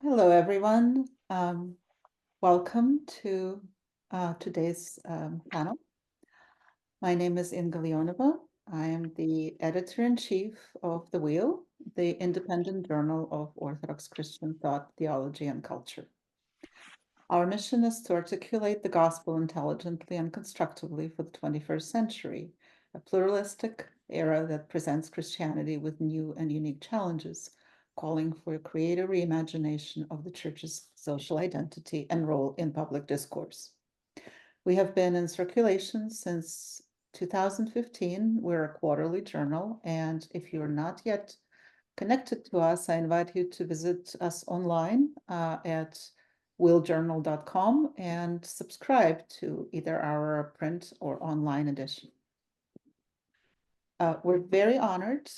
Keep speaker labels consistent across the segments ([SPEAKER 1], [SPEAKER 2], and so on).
[SPEAKER 1] Hello, everyone. Welcome to today's panel. My name is Inga Leonova. I am the editor-in-chief of The Wheel, the independent journal of Orthodox Christian thought, theology, and culture. Our mission is to articulate the gospel intelligently and constructively for the 21st century, a pluralistic era that presents Christianity with new and unique challenges, calling for a creative reimagination of the church's social identity and role in public discourse. We have been in circulation since 2015. We're a quarterly journal, and if you're not yet connected to us, I invite you to visit us online at willjournal.com and subscribe to either our print or online edition. We're very honored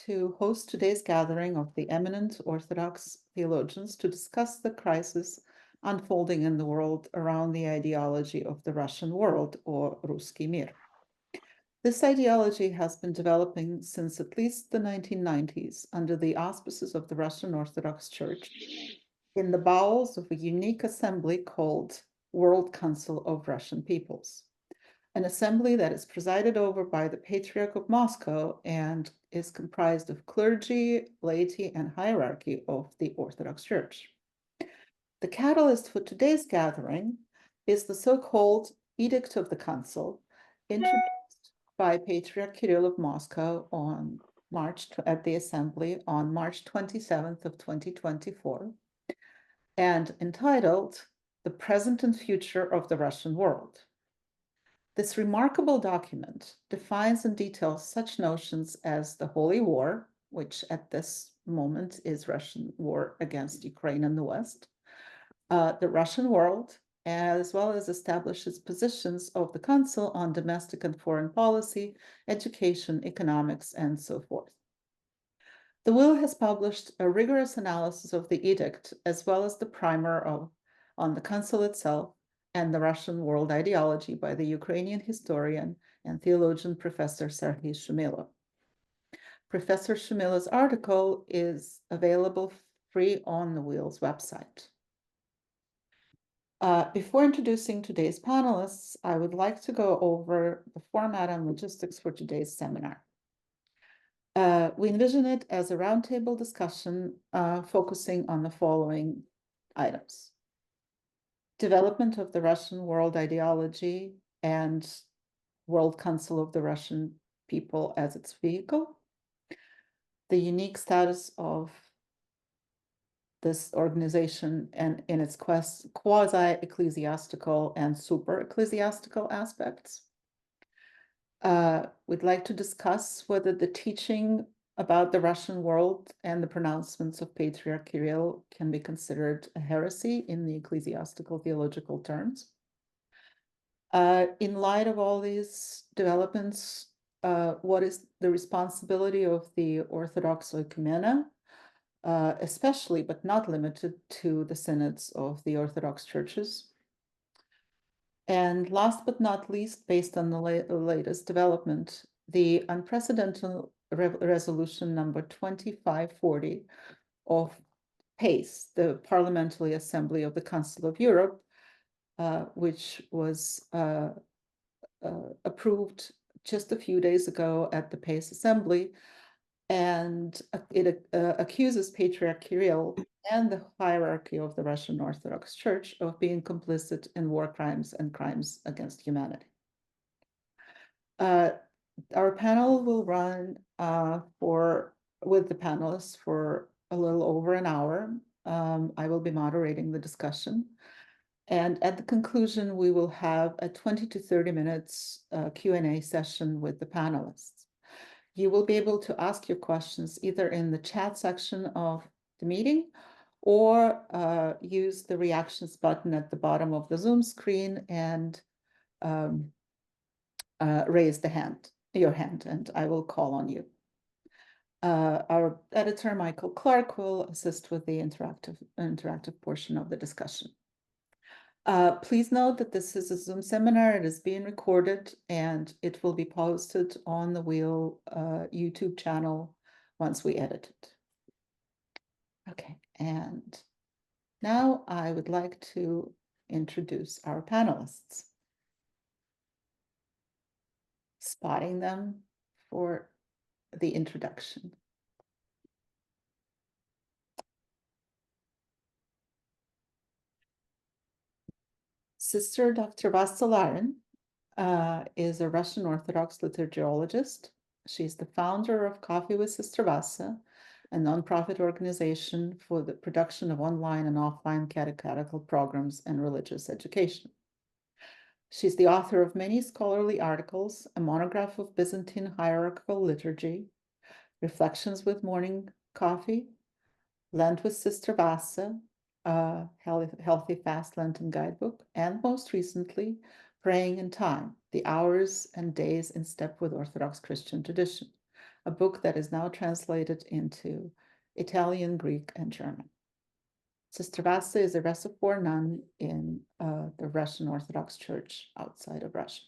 [SPEAKER 1] to host today's gathering of the eminent Orthodox theologians to discuss the crisis unfolding in the world around the ideology of the Russian world, or Ruski Mir. This ideology has been developing since at least the 1990s under the auspices of the Russian Orthodox Church in the bowels of a unique assembly called World Council of Russian Peoples, an assembly that is presided over by the Patriarch of Moscow and is comprised of clergy, laity, and hierarchy of the Orthodox Church. The catalyst for today's gathering is the so-called Edict of the Council, introduced by Patriarch Kirill of Moscow at the assembly on March 27th of 2024, and entitled The Present and Future of the Russian World. This remarkable document defines and details such notions as the Holy War, which at this moment is Russian war against Ukraine and the West, the Russian world, as well as establishes positions of the Council on domestic and foreign policy, education, economics, and so forth. The Will has published a rigorous analysis of the edict, as well as the primer on the Council itself and the Russian world ideology by the Ukrainian historian and theologian Professor Serhii Shumylo. Professor Shumylo's article is available free on the Will's website. Before introducing today's panelists, I would like to go over the format and logistics for today's seminar. We envision it as a roundtable discussion focusing on the following items: development of the Russian world ideology and World Council of the Russian People as its vehicle, the unique status of this organization and in its quasi-ecclesiastical and super-ecclesiastical aspects. We'd like to discuss whether the teaching about the Russian world and the pronouncements of Patriarch Kirill can be considered a heresy in the ecclesiastical theological terms. In light of all these developments, what is the responsibility of the Orthodox oikumena, especially but not limited to the synods of the Orthodox churches? And last but not least, based on the latest development, the unprecedented resolution number 2540 of PACE, the Parliamentary Assembly of the Council of Europe, which was approved just a few days ago at the PACE Assembly, and it accuses Patriarch Kirill and the hierarchy of the Russian Orthodox Church of being complicit in war crimes and crimes against humanity. Our panel will run with the panelists for a little over an hour. I will be moderating the discussion. And at the conclusion, we will have a 20 to 30 minutes Q&A session with the panelists. You will be able to ask your questions either in the chat section of the meeting or use the reactions button at the bottom of the Zoom screen and raise your hand, and I will call on you. Our editor, Michael Clark, will assist with the interactive portion of the discussion. Please note that this is a Zoom seminar. It is being recorded and it will be posted on the Wheel YouTube channel once we edit it. Okay, and Now I would like to introduce our panelists, spotting them for the introduction. Sister Dr. Vastalarin is a Russian Orthodox liturgiologist. She's the founder of Coffee with Sister Vasa, a nonprofit organization for the production of online and offline catechetical programs and religious education. She's the author of many scholarly articles, a monograph of Byzantine hierarchical liturgy, Reflections with Morning Coffee, Lent with Sister Vasa, a Healthy Fast Lenten Guidebook, and most recently, Praying in Time, The Hours and Days in Step with Orthodox Christian Tradition, a book that is now translated into Italian, Greek, and German. Sister Vasa is a Reservoir nun in the Russian Orthodox Church outside of Russia.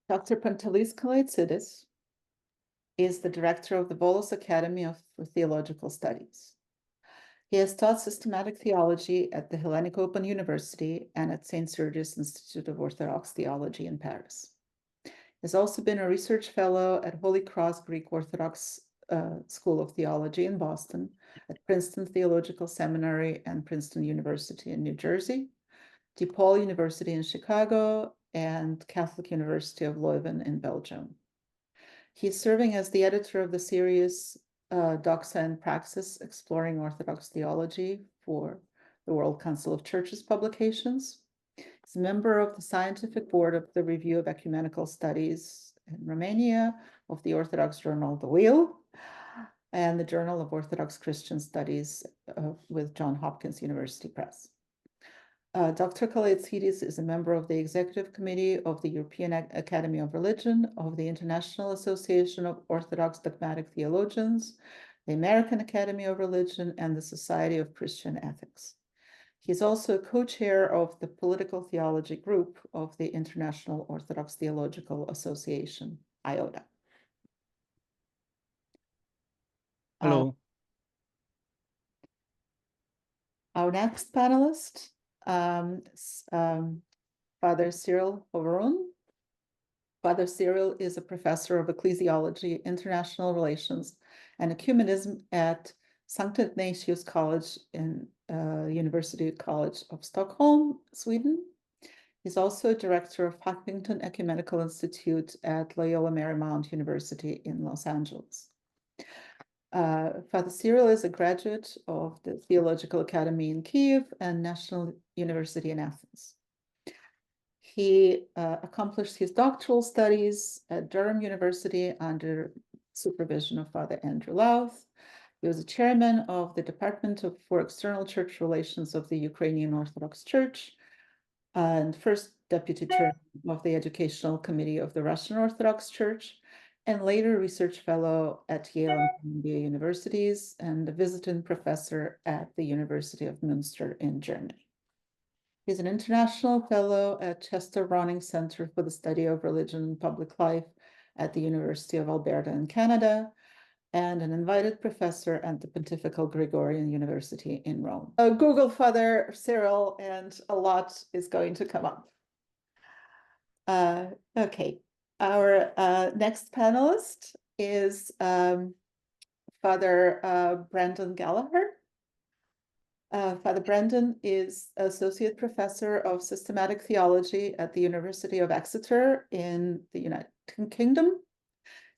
[SPEAKER 1] Dr. Panelist is the director of the Volos Academy for Theological Studies. He has taught systematic theology at the Hellenic Open University and at St. Sergius Institute of Orthodox Theology in Paris. He has also been a research fellow at Holy Cross Greek Orthodox School of Theology in Boston, at Princeton Theological Seminary and Princeton University in New Jersey, DePaul University in Chicago, and Catholic University of Leuven in Belgium. He's serving as the editor of the series Doxa and Praxis, Exploring Orthodox Theology for the World Council of Churches publications. He's a member of the scientific board of the Review of Ecumenical Studies in Romania, of the Orthodox journal The Wheel, and the Journal of Orthodox Christian Studies with Johns Hopkins University Press. Dr. Kaleitsidis is a member of the executive committee of the European Academy of Religion, of the International Association of Orthodox Dogmatic Theologians, the American Academy of Religion, and the Society of Christian Ethics. He's also co-chair of the Political Theology Group of the International Orthodox Theological Association, IOTA.
[SPEAKER 2] Hello.
[SPEAKER 1] Our next panelist, Father Cyril Hoveron. Father Cyril is a professor of ecclesiology, international relations, and ecumenism at Sankt Ignatius College in University College of Stockholm, Sweden. He's also director of Huffington Ecumenical Institute at Loyola Marymount University in Los Angeles. Father Cyril is a graduate of the Theological Academy in Kiev and National University in Athens. He accomplished his doctoral studies at Durham University under supervision of Father Andrew Louth. He was a chairman of the Department for External Church Relations of the Ukrainian Orthodox Church and first deputy chairman of the Educational Committee of the Russian Orthodox Church, and later research fellow at Yale and Columbia Universities and a visiting professor at the University of Münster in Germany. He's an international fellow at Chester Ronning Center for the Study of Religion and Public Life at the University of Alberta in Canada, and an invited professor at the Pontifical Gregorian University in Rome. Google Father Cyril, and a lot is going to come up. Okay, our next panelist is Father Brandon Gallagher. Father Brandon is Associate Professor of Systematic Theology at the University of Exeter in the United Kingdom.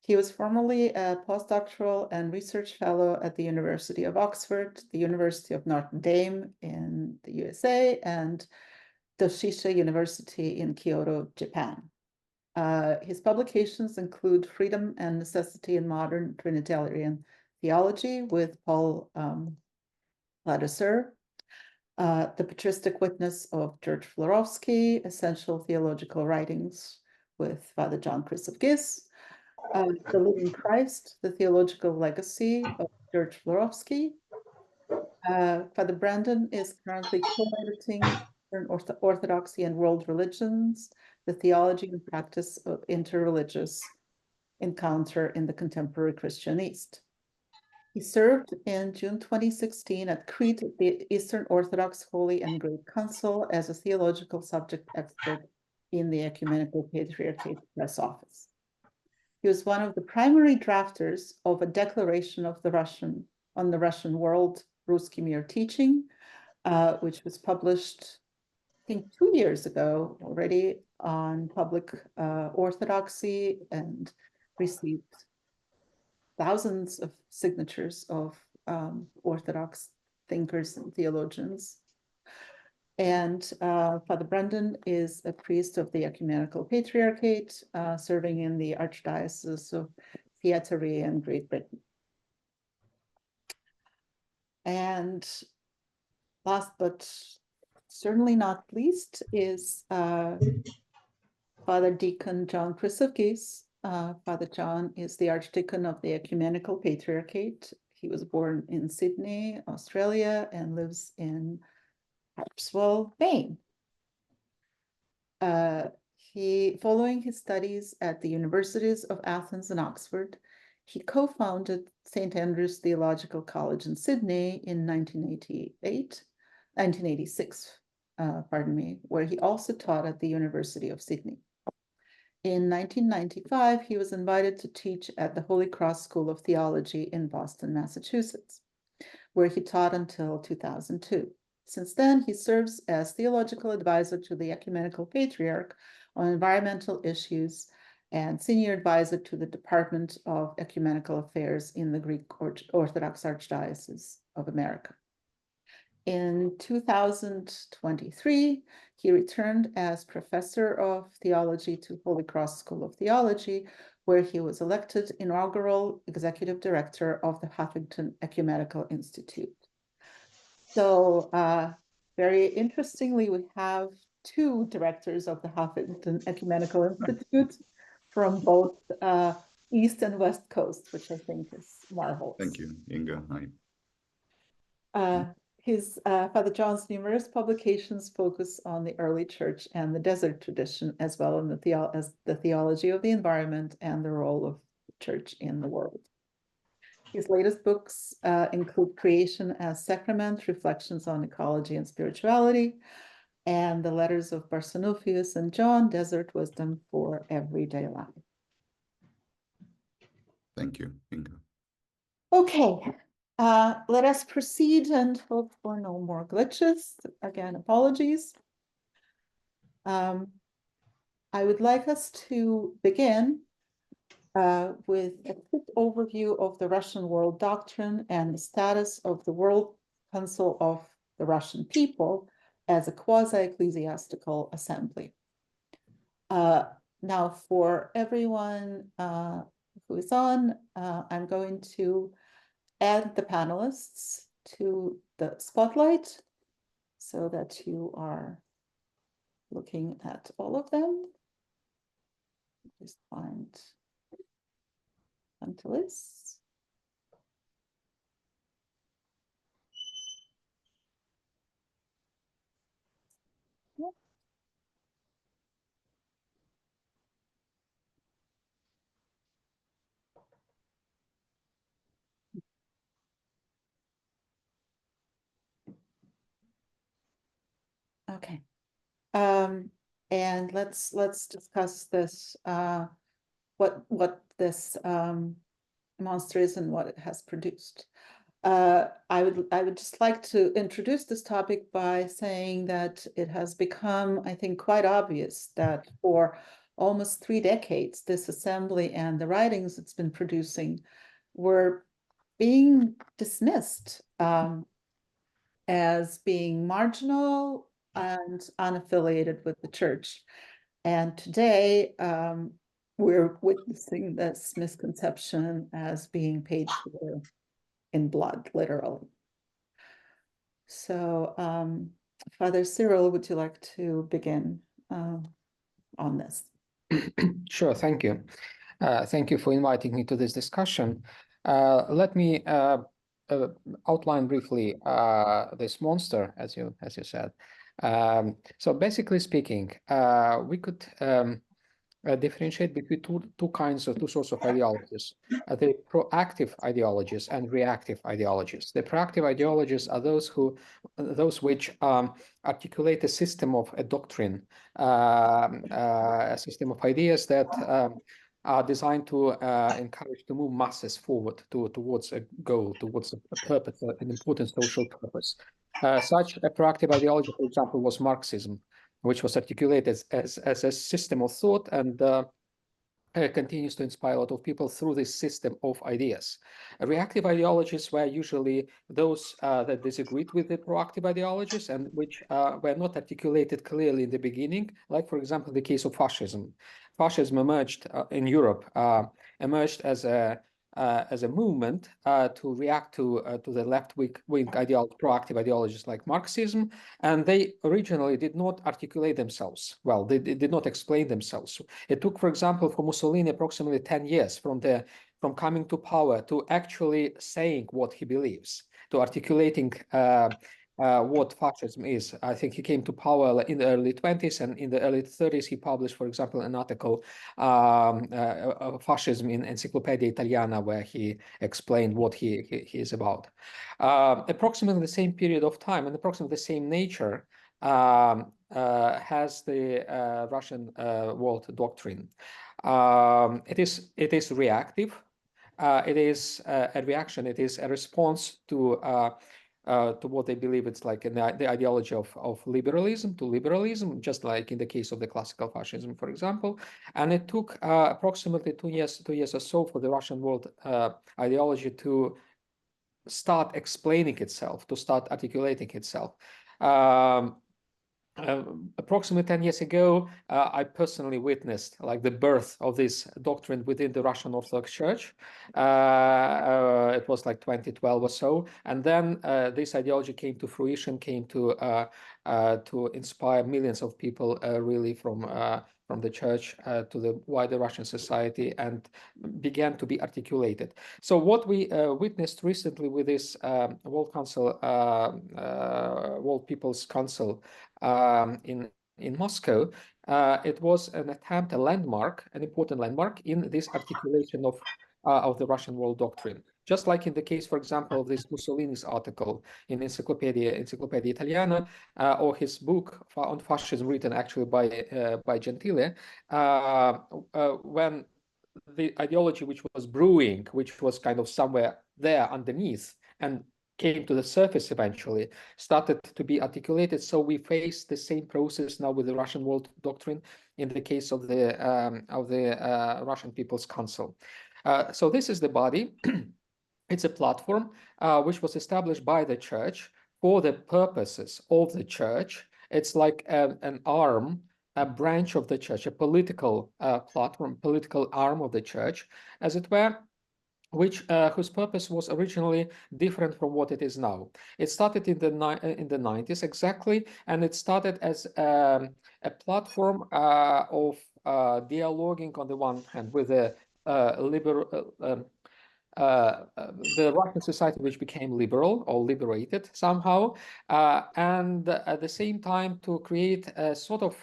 [SPEAKER 1] He was formerly a postdoctoral and research fellow at the University of Oxford, the University of Notre Dame in the USA, and Doshisha University in Kyoto, Japan. His publications include Freedom and Necessity in Modern Trinitarian Theology with Paul Ladouceur, The Patristic Witness of George Florovsky, Essential Theological Writings with Father John Chrysopgis, The Living Christ, The Theological Legacy of George Florovsky. Father Brandon is currently co-editing Eastern Orthodoxy and World Religions, the Theology and Practice of Interreligious Encounter in the Contemporary Christian East. He served in June 2016 at Crete at the Eastern Orthodox Holy and Great Council as a theological subject expert in the Ecumenical Patriarchate Press Office. He was one of the primary drafters of a declaration of the Russian world, Ruski Mir teaching, which was published, I think, 2 years ago already on public orthodoxy and received thousands of signatures of Orthodox thinkers and theologians. And Father Brendan is a priest of the Ecumenical Patriarchate, serving in the Archdiocese of Theatre in Great Britain. And last but certainly not least is Father Deacon John Chrysokis. Father John is the Archdeacon of the Ecumenical Patriarchate. He was born in Sydney, Australia, and lives in Harpswell, Maine. Following his studies at the Universities of Athens and Oxford, he co-founded St. Andrew's Theological College in Sydney in 1986, where he also taught at the University of Sydney. In 1995, he was invited to teach at the Holy Cross School of Theology in Boston, Massachusetts, where he taught until 2002. Since then, he serves as theological advisor to the Ecumenical Patriarch on environmental issues and senior advisor to the Department of Ecumenical Affairs in the Greek Orthodox Archdiocese of America. In 2023, he returned as professor of theology to Holy Cross School of Theology, where he was elected inaugural executive director of the Huffington Ecumenical Institute. So very interestingly, we have two directors of the Huffington Ecumenical Institute from both East and West Coast, which I think is marvelous.
[SPEAKER 2] Thank you, Inga.
[SPEAKER 1] Hi. Father John's numerous publications focus on the early church and the desert tradition, as well as the theology of the environment and the role of the church in the world. His latest books include Creation as Sacrament, Reflections on Ecology and Spirituality, and the letters of Barsanuphius and John, Desert Wisdom for Everyday Life.
[SPEAKER 2] Thank you, Inga.
[SPEAKER 1] Okay, let us proceed and hope for no more glitches. Again, apologies. I would like us to begin with a quick overview of the Russian world doctrine and the status of the World Council of the Russian People as a quasi-ecclesiastical assembly. Now, for everyone who is on, I'm going to add the panelists to the spotlight so that you are looking at all of them. Just find Panelist. Yeah. Okay. And let's discuss this, what this monster is and what it has produced. I would just like to introduce this topic by saying that it has become, I think, quite obvious that for almost 3 decades, this assembly and the writings it's been producing were being dismissed as being marginal and unaffiliated with the church. And today, we're witnessing this misconception as being paid for in blood, literally. So, Father Cyril, would you like to begin on this?
[SPEAKER 3] Sure, thank you. Thank you for inviting me to this discussion. Let me outline briefly this monster, as you said. So basically speaking, we could differentiate between two sorts of ideologies. The proactive ideologies and reactive ideologies. The proactive ideologies are those which articulate a system of a doctrine, a system of ideas that are designed to encourage to move masses forward towards a goal, towards a purpose, an important social purpose. Such a proactive ideology, for example, was Marxism, which was articulated as a system of thought and continues to inspire a lot of people through this system of ideas. Reactive ideologies were usually those that disagreed with the proactive ideologies and which were not articulated clearly in the beginning, like, for example, the case of fascism. Fascism emerged in Europe, emerged as a movement to react to the left-wing proactive ideologies like Marxism, and they originally did not articulate themselves well. They did not explain themselves. It took, for example, for Mussolini approximately 10 years from coming to power to actually saying what he believes, to articulating what fascism is. I think he came to power in the early 20s, and in the early 30s he published, for example, an article, Fascism in Encyclopedia Italiana, where he explained what he is about. Approximately the same period of time and approximately the same nature has the Russian world doctrine. It is reactive. It is a reaction. It is a response to what they believe it's like the ideology of liberalism, just like in the case of the classical fascism, for example. And it took approximately 2 years or so for the Russian world ideology to start explaining itself, to start articulating itself. Approximately 10 years ago, I personally witnessed like the birth of this doctrine within the Russian Orthodox Church. It was like 2012 or so, and then this ideology came to fruition, came to inspire millions of people, really from the church to the wider Russian society, and began to be articulated. So what we witnessed recently with this World Council, World People's Council in Moscow, it was an attempt, an important landmark in this articulation of the Russian world doctrine. Just like in the case, for example, of this Mussolini's article in Encyclopedia Italiana, or his book on fascism, written actually by Gentile, when the ideology which was brewing, which was kind of somewhere there underneath and came to the surface eventually, started to be articulated. So we face the same process now with the Russian world doctrine in the case of the Russian People's Council. So this is the body. It's a platform which was established by the church for the purposes of the church. It's like an arm, a branch of the church, a political platform, political arm of the church, as it were, whose purpose was originally different from what it is now. It started in the 90s exactly, and it started as a platform of dialoguing on the one hand with the the Russian society, which became liberal or liberated somehow, and at the same time to create a sort of,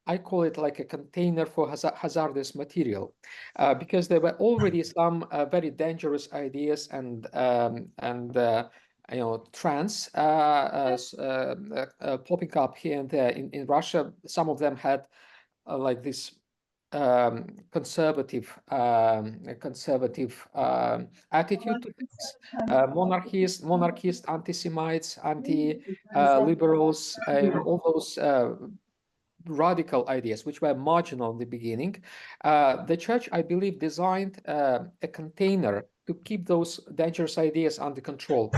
[SPEAKER 3] I call it like a container for hazardous material, because there were already some very dangerous ideas and trends popping up here and there in Russia. Some of them had like this conservative attitude to things, monarchist, anti-Semites, anti-liberals, all those radical ideas which were marginal in the beginning. The church, I believe, designed a container to keep those dangerous ideas under control.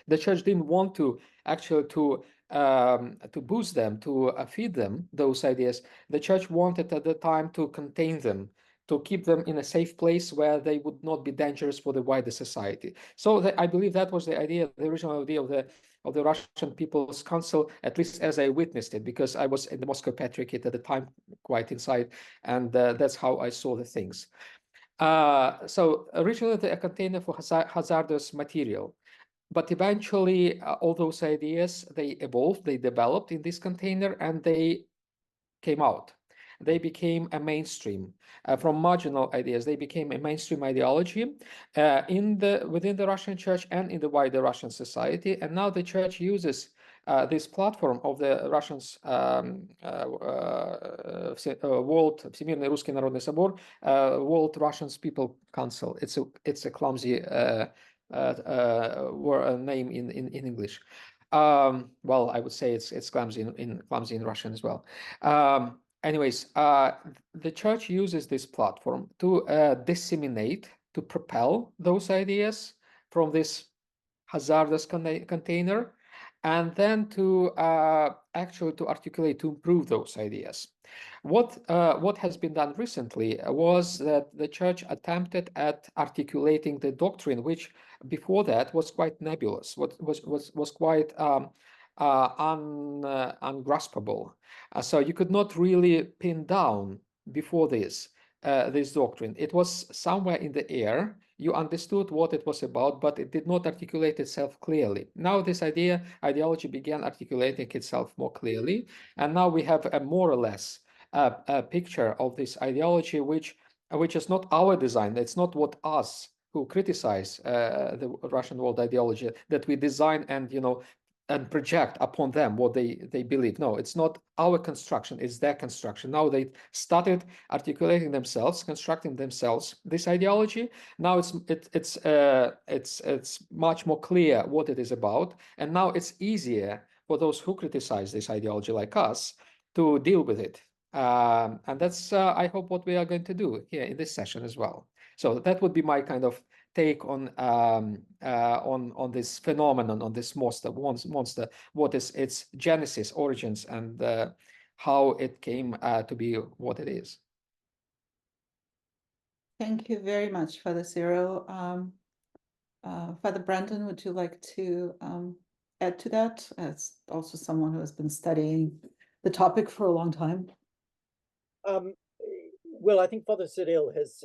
[SPEAKER 3] The church didn't want to actually to boost them, to feed them those ideas. The church wanted at the time to contain them, to keep them in a safe place where they would not be dangerous for the wider society. So I believe that was the idea, the original idea of the Russian People's Council, at least as I witnessed it, because I was in the Moscow Patriarchate at the time, quite inside, and that's how I saw the things. So originally a container for hazardous material. But eventually, all those ideas, they evolved, they developed in this container, and they came out. They became a mainstream. From marginal ideas, they became a mainstream ideology within the Russian church and in the wider Russian society. And now the church uses this platform of the Russians World Всемирный Русский Народный Собор, World Russians People Council. It's a clumsy name in English. Well, I would say it's clumsy in Russian as well. Anyways, the church uses this platform to disseminate, to propel those ideas from this hazardous container, and then to actually to articulate, to improve those ideas. What has been done recently was that the church attempted at articulating the doctrine, which before that was quite nebulous, was quite ungraspable. So you could not really pin down before this doctrine. It was somewhere in the air. You understood what it was about, but it did not articulate itself clearly. Now this ideology began articulating itself more clearly, and now we have a more or less a picture of this ideology, which is not our design. It's not what us who criticize the Russian world ideology that we design and project upon them what they believe. No, it's not our construction, it's their construction. Now they started articulating themselves, constructing themselves this ideology. Now it's much more clear what it is about, and now it's easier for those who criticize this ideology like us to deal with it. And that's I hope what we are going to do here in this session as well. So that would be my kind of take on this phenomenon, on this monster, what is its genesis, origins, and how it came to be what it is.
[SPEAKER 1] Thank you very much, Father Cyril. Father Brandon, would you like to add to that, as also someone who has been studying the topic for a long time?
[SPEAKER 4] Well, I think Father Cyril has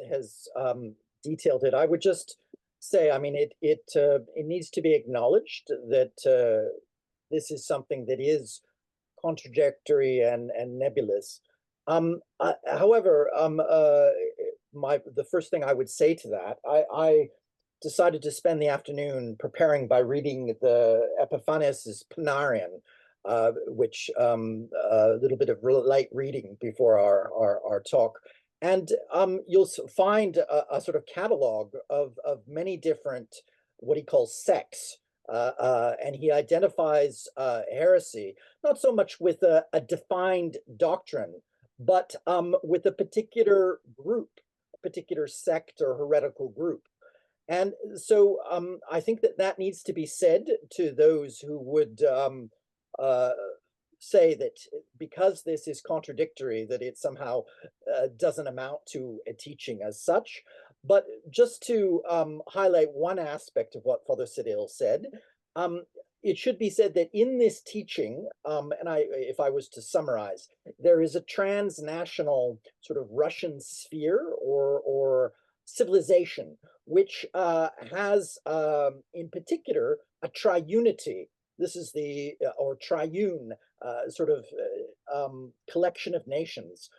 [SPEAKER 4] detailed it. I would just say, I mean, it needs to be acknowledged that this is something that is contradictory and nebulous. However, the first thing I would say to that, I decided to spend the afternoon preparing by reading the Epiphanes' Panarion, which a little bit of light reading before our talk. And you'll find a sort of catalog of many different, what he calls sects. And he identifies heresy, not so much with a defined doctrine, but with a particular group, a particular sect or heretical group. And so I think that needs to be said to those who would say that because this is contradictory, that it somehow doesn't amount to a teaching as such. But just to highlight one aspect of what Father Cyril said, it should be said that in this teaching, if I was to summarize, there is a transnational sort of Russian sphere or civilization, which has in particular a triunity. This is the or triune sort of collection of nations,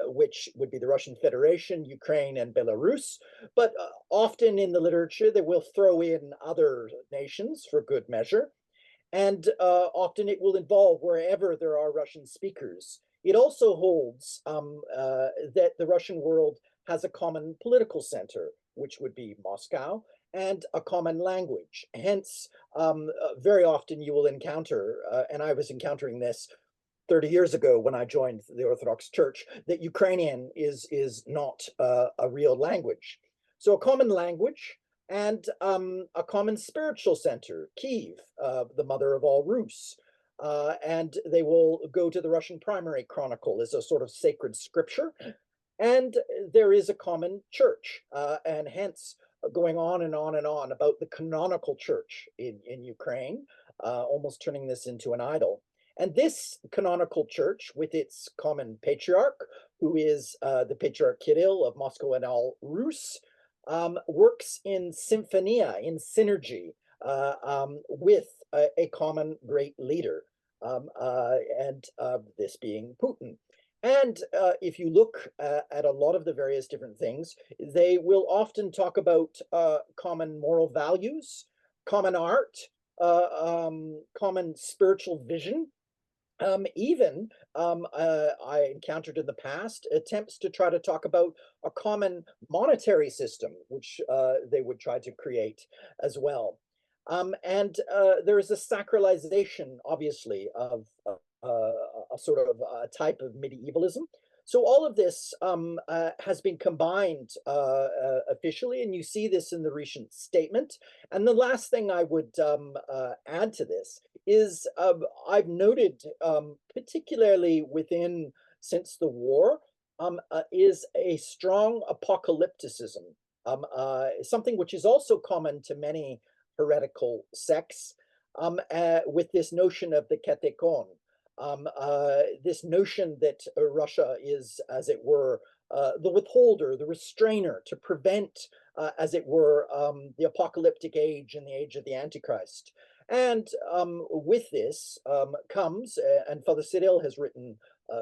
[SPEAKER 4] which would be the Russian Federation, Ukraine, and Belarus. But often in the literature, they will throw in other nations for good measure. And often it will involve wherever there are Russian speakers. It also holds that the Russian world has a common political center, which would be Moscow, and a common language. Hence, very often you will encounter, and I was encountering this 30 years ago when I joined the Orthodox Church, that Ukrainian is not a real language. So a common language and a common spiritual center, Kiev, the mother of all Rus. And they will go to the Russian primary chronicle as a sort of sacred scripture. And there is a common church, and hence going on and on and on about the canonical church in Ukraine, almost turning this into an idol. And this canonical church, with its common patriarch, who is the Patriarch Kirill of Moscow and all Rus, works in symphonia, in synergy with a common great leader, and this being Putin. And if you look at a lot of the various different things, they will often talk about common moral values, common art, common spiritual vision. Even I encountered in the past attempts to try to talk about a common monetary system, which they would try to create as well. And there is a sacralization, obviously, of a sort of a type of medievalism. So all of this has been combined officially, and you see this in the recent statement. And the last thing I would add to this is I've noted, particularly within since the war, is a strong apocalypticism, something which is also common to many heretical sects, with this notion of the katekon, this notion that Russia is, as it were, the withholder, the restrainer, to prevent, as it were, the apocalyptic age and the age of the Antichrist. And with this comes, and Father Cyril has written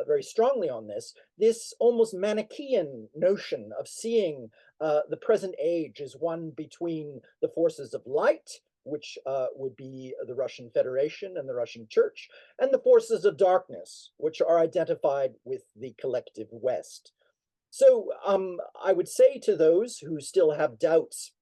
[SPEAKER 4] very strongly on this almost Manichaean notion of seeing the present age as one between the forces of light, which would be the Russian Federation and the Russian Church, and the forces of darkness, which are identified with the collective West. So I would say to those who still have doubts,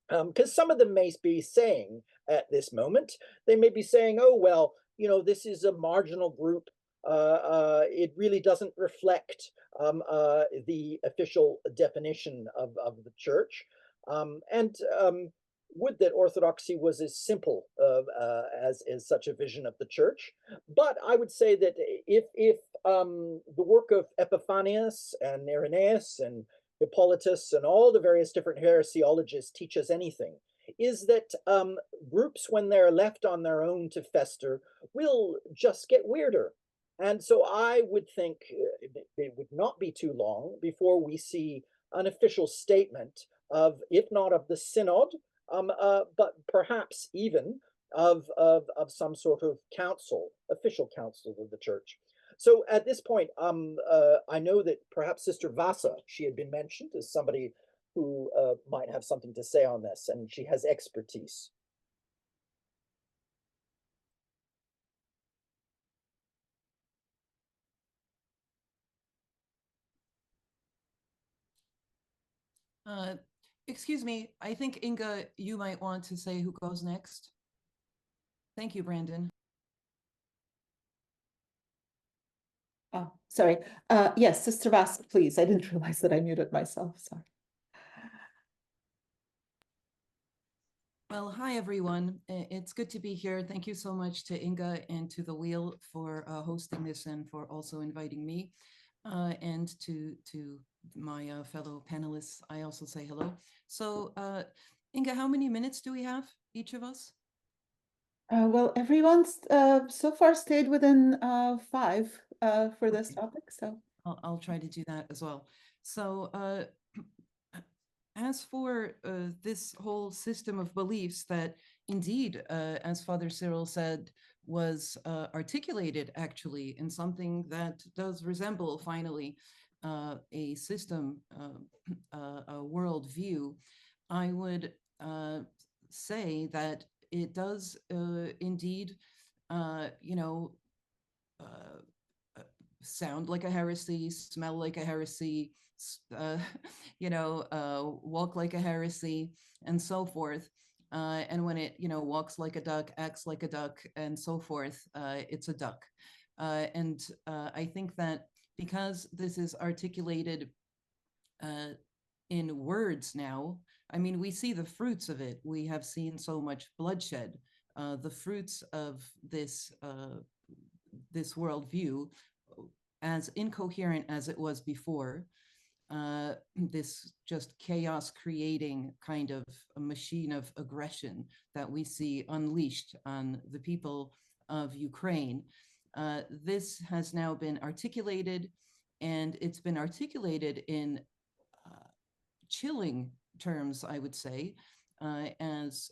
[SPEAKER 4] because some of them may be saying at this moment, they may be saying, oh, well, you know, this is a marginal group. It really doesn't reflect the official definition of the church. And would that orthodoxy was as simple as such a vision of the church. But I would say that if the work of Epiphanius and Irenaeus and Hippolytus and all the various different heresiologists teach us anything, is that groups, when they're left on their own to fester, will just get weirder. And so I would think it would not be too long before we see an official statement of, if not of the synod, but perhaps even of some sort of council, official council of the church. So at this point, I know that perhaps Sister Vasa, she had been mentioned as somebody who might have something to say on this, and she has expertise.
[SPEAKER 5] Excuse me, I think Inga, you might want to say who goes next. Thank you, Brandon.
[SPEAKER 1] Oh, sorry. Yes, Sister Vass, please. I didn't realize that I muted myself. Sorry.
[SPEAKER 5] Well, hi, everyone. It's good to be here. Thank you so much to Inga and to the Wheel for hosting this and for also inviting me. And to my fellow panelists, I also say hello. So, Inga, how many minutes do we have, each of us?
[SPEAKER 1] Well, everyone's so far stayed within 5 for this topic, so
[SPEAKER 5] I'll try to do that as well. So, as for this whole system of beliefs that indeed, as Father Cyril said, was articulated actually in something that does resemble finally a system, a worldview, I would say that it does indeed, you know, sound like a heresy, smell like a heresy, you know, walk like a heresy, and so forth. And when it, you know, walks like a duck, acts like a duck, and so forth, it's a duck. And I think that because this is articulated in words now, I mean, we see the fruits of it. We have seen so much bloodshed. The fruits of this this worldview, as incoherent as it was before, this just chaos creating kind of a machine of aggression that we see unleashed on the people of Ukraine. This has now been articulated, and it's been articulated in chilling terms, I would say, as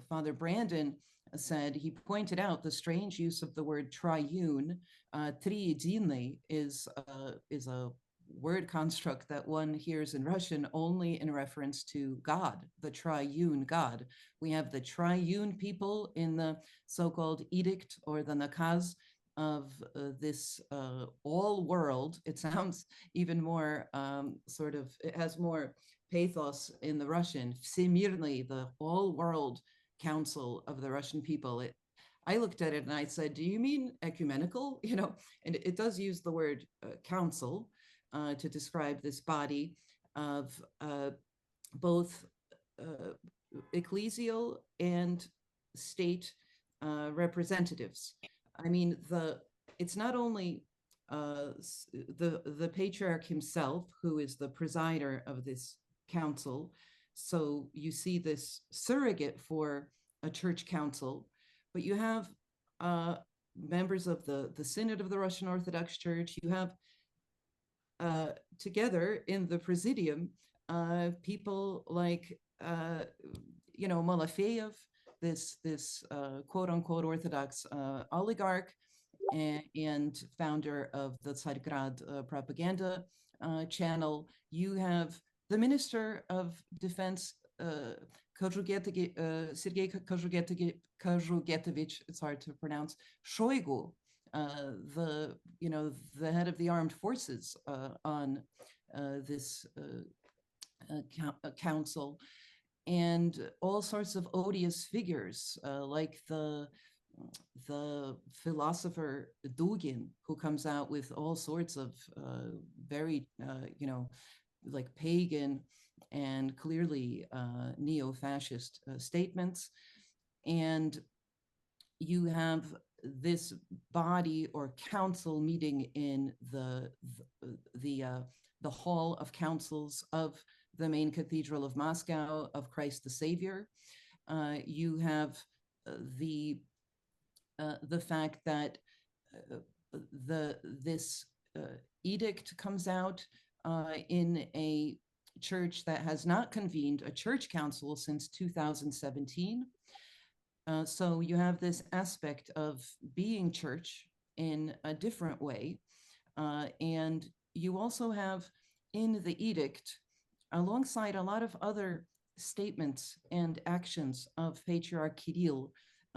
[SPEAKER 5] Father Brandon said, he pointed out the strange use of the word triune. Triedinny is a word construct that one hears in Russian only in reference to God, the triune God. We have the triune people in the so-called edict or the nakaz of this all world. It sounds even more it has more pathos in the Russian. Всемирный, the all world council of the Russian people. I looked at it and I said, do you mean ecumenical? And it does use the word council to describe this body of both ecclesial and state representatives. I mean, it's not only the patriarch himself who is the presider of this council. So you see this surrogate for a church council, but you have members of the Synod of the Russian Orthodox Church. You have together in the presidium people like Malafeyev, this quote unquote Orthodox oligarch and founder of the Tsargrad propaganda channel. You have the Minister of Defense, Sergei Kožugetovich, it's hard to pronounce, Shoigu, the head of the armed forces on this council, and all sorts of odious figures like the philosopher Dugin, who comes out with all sorts of very like pagan and clearly neo-fascist statements. And you have this body or council meeting in the Hall of Councils of the main cathedral of Moscow of Christ the Savior. You have the fact that this edict comes out in a church that has not convened a church council since 2017. So you have this aspect of being church in a different way. And you also have in the edict, alongside a lot of other statements and actions of Patriarch Kirill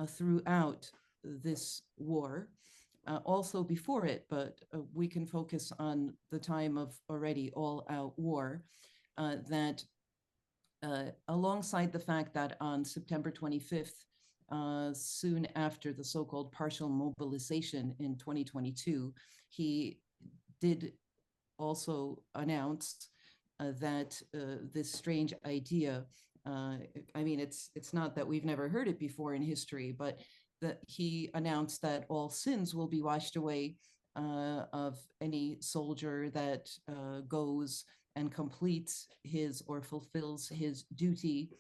[SPEAKER 5] throughout this war, also before it, but we can focus on the time of already all-out war, that alongside the fact that on September 25th, soon after the so-called partial mobilization in 2022, he did also announce that this strange idea, I mean, it's not that we've never heard it before in history, but that he announced that all sins will be washed away of any soldier that goes and completes his or fulfills his duty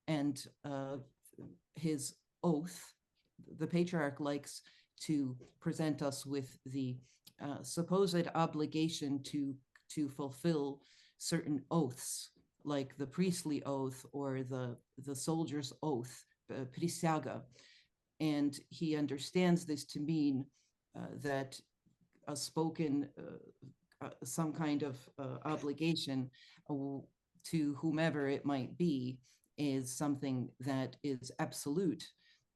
[SPEAKER 5] and his oath. The patriarch likes to present us with the supposed obligation to fulfill certain oaths, like the priestly oath or the soldier's oath, prisyaga. And he understands this to mean that a spoken, some kind of obligation to whomever it might be is something that is absolute.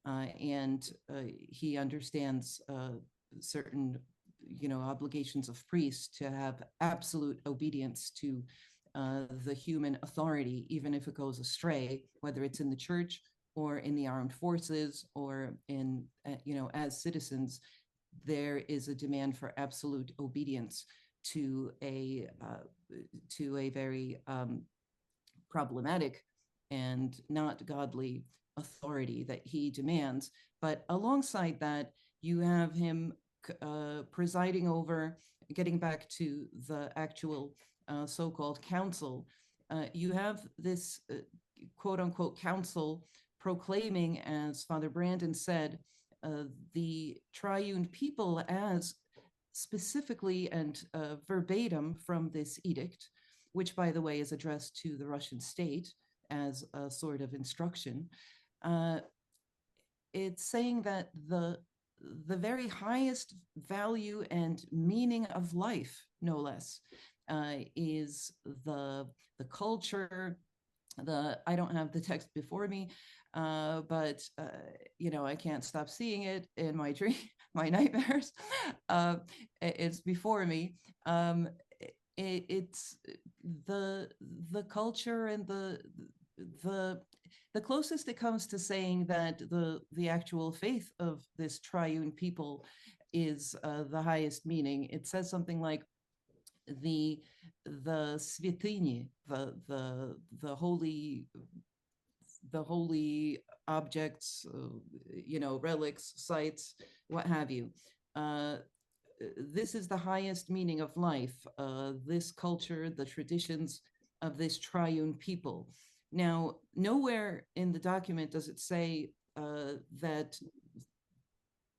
[SPEAKER 5] And he understands certain, obligations of priests to have absolute obedience to the human authority, even if it goes astray, whether it's in the church or in the armed forces or in, as citizens. There is a demand for absolute obedience to a very problematic and not godly authority that he demands. But alongside that, you have him presiding over, getting back to the actual so-called council, you have this quote unquote council proclaiming, as Father Brandon said, the triune people as specifically and verbatim from this edict, which, by the way, is addressed to the Russian state as a sort of instruction. It's saying that the very highest value and meaning of life, no less, is the culture. I don't have the text before me, but I can't stop seeing it in my dream, my nightmares. It's before me. It's the culture and the closest it comes to saying that the actual faith of this triune people is the highest meaning. It says something like the святыни, the holy objects, relics, sites, what have you. This is the highest meaning of life, this culture, the traditions of this triune people. Now, nowhere in the document does it say that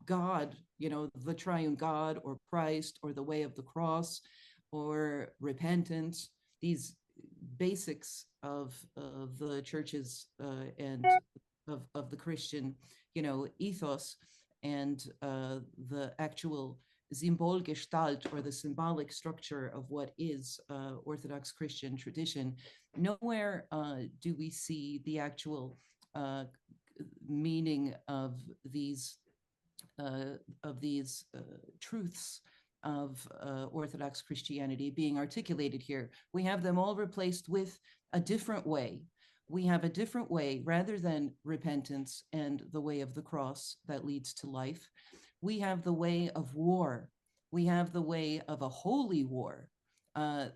[SPEAKER 5] God, the triune God or Christ or the way of the cross or repentance, these basics of the churches and of the Christian, ethos and the actual Symbolgestalt, or the symbolic structure of what is Orthodox Christian tradition. Nowhere do we see the actual meaning of these truths of Orthodox Christianity being articulated here. We have them all replaced with a different way. We have a different way, rather than repentance and the way of the cross that leads to life. We have the way of war. We have the way of a holy war.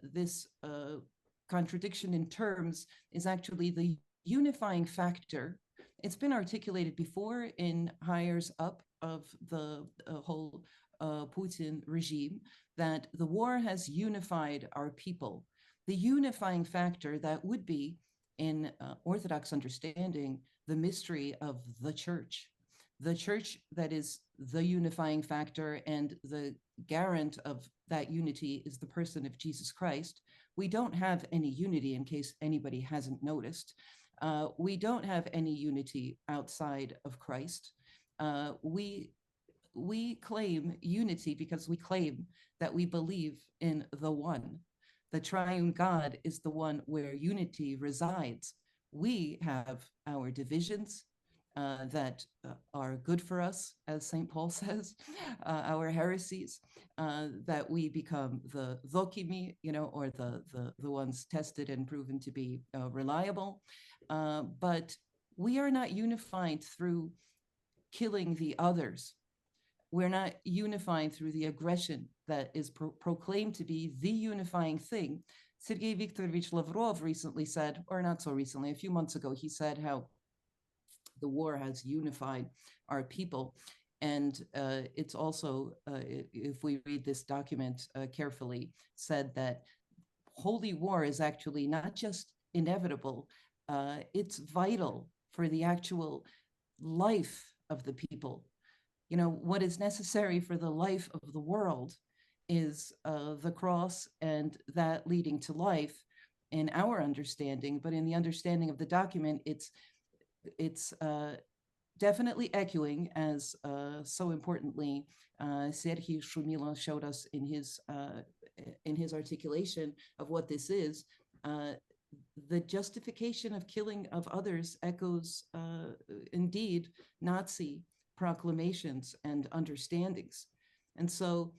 [SPEAKER 5] This contradiction in terms is actually the unifying factor. It's been articulated before in hires up of the whole Putin regime, that the war has unified our people. The unifying factor that would be, in Orthodox understanding, the mystery of the church that is the unifying factor, and the garant of that unity is the person of Jesus Christ. We don't have any unity, in case anybody hasn't noticed. We don't have any unity outside of Christ. We claim unity because we claim that we believe in the one. The triune God is the one where unity resides. We have our divisions that are good for us, as St. Paul says, our heresies, that we become the dokimi, or the ones tested and proven to be reliable. But we are not unified through killing the others. We're not unified through the aggression that is proclaimed to be the unifying thing. Sergei Viktorovich Lavrov recently said, or not so recently, a few months ago, he said how the war has unified our people. And it's also, if we read this document carefully, said that holy war is actually not just inevitable, it's vital for the actual life of the people. What is necessary for the life of the world is the cross, and that leading to life in our understanding. But in the understanding of the document, it's definitely echoing, as so importantly Serhii Shumylo showed us in his articulation of what this is. The justification of killing of others echoes indeed Nazi proclamations and understandings. And so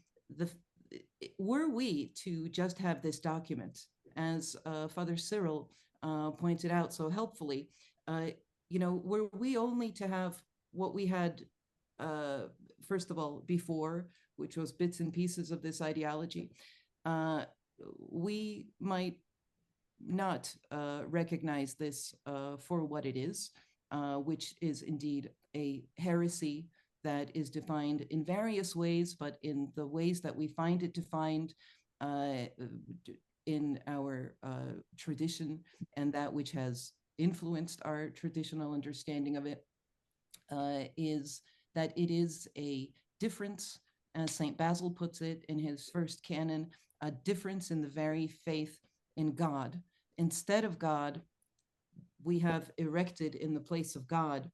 [SPEAKER 5] were we to just have this document, as Father Cyril pointed out so helpfully, were we only to have what we had, first of all, before, which was bits and pieces of this ideology, we might not recognize this for what it is, which is indeed a heresy that is defined in various ways, but in the ways that we find it defined in our tradition, and that which has influenced our traditional understanding of it, is that it is a difference, as St. Basil puts it in his first canon, a difference in the very faith in God. Instead of God, we have erected in the place of God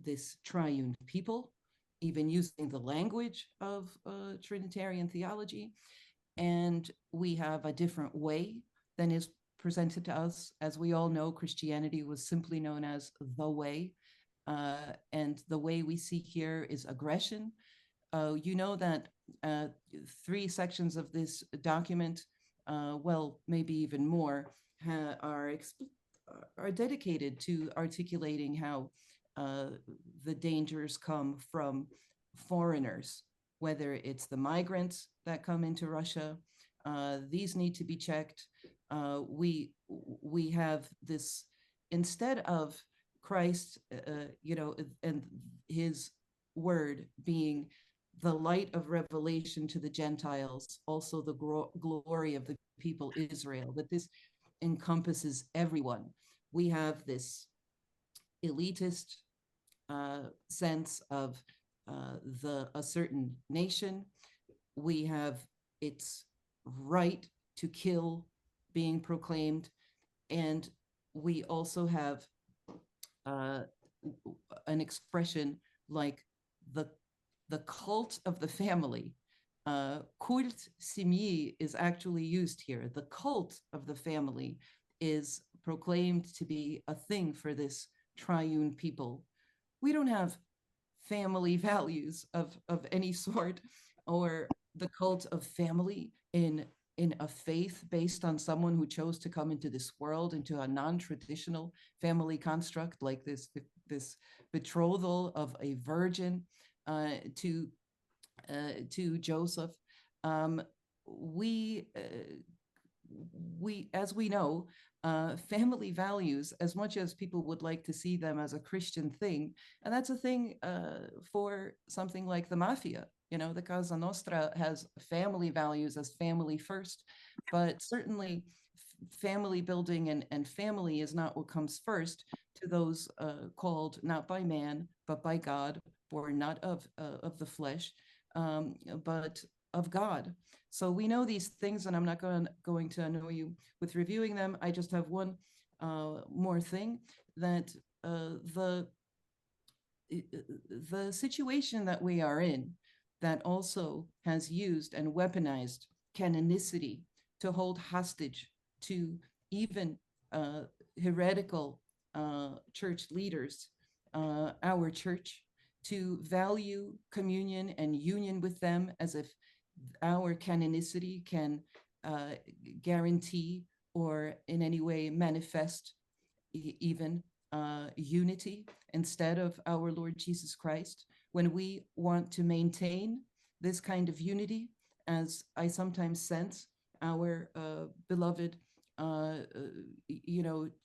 [SPEAKER 5] this triune people, even using the language of Trinitarian theology. And we have a different way than is presented to us. As we all know, Christianity was simply known as the way. And the way we see here is aggression. You know that 3 sections of this document, well, maybe even more, are dedicated to articulating how the dangers come from foreigners, whether it's the migrants that come into Russia. These need to be checked. We have this, instead of Christ, and his word being the light of revelation to the Gentiles, also the glory of the people Israel, that this encompasses everyone. We have this elitist sense of a certain nation. We have its right to kill being proclaimed, and we also have an expression like the cult of the family. Kult семьи is actually used here. The cult of the family is proclaimed to be a thing for this triune people. We don't have family values of any sort, or the cult of family in a faith based on someone who chose to come into this world, into a non-traditional family construct, like this betrothal of a virgin to Joseph. We, as we know, family values, as much as people would like to see them as a Christian thing, and that's a thing for something like the mafia. The Casa Nostra has family values as family first, but certainly family building and family is not what comes first to those called not by man, but by God, born not of the flesh, but of God. So we know these things, and I'm not going to annoy you with reviewing them. I just have one more thing, that the situation that we are in, that also has used and weaponized canonicity to hold hostage to even heretical church leaders, our church, to value communion and union with them as if our canonicity can guarantee or in any way manifest even unity instead of our Lord Jesus Christ. When we want to maintain this kind of unity, as I sometimes sense our beloved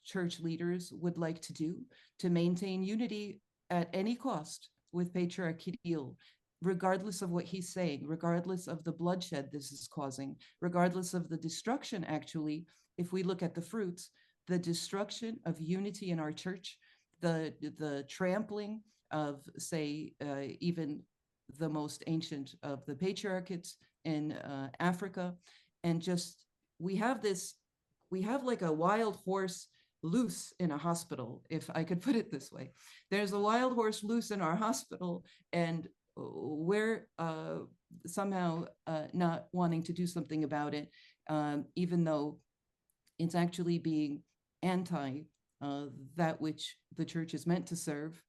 [SPEAKER 5] church leaders would like to do, to maintain unity at any cost with Patriarch Kirill, regardless of what he's saying, regardless of the bloodshed this is causing, regardless of the destruction, actually, if we look at the fruits, the destruction of unity in our church, the trampling of, say, even the most ancient of the patriarchates in Africa. And just, we have like a wild horse loose in a hospital, if I could put it this way. There's a wild horse loose in our hospital, and we're somehow not wanting to do something about it, even though it's actually being anti that which the church is meant to serve,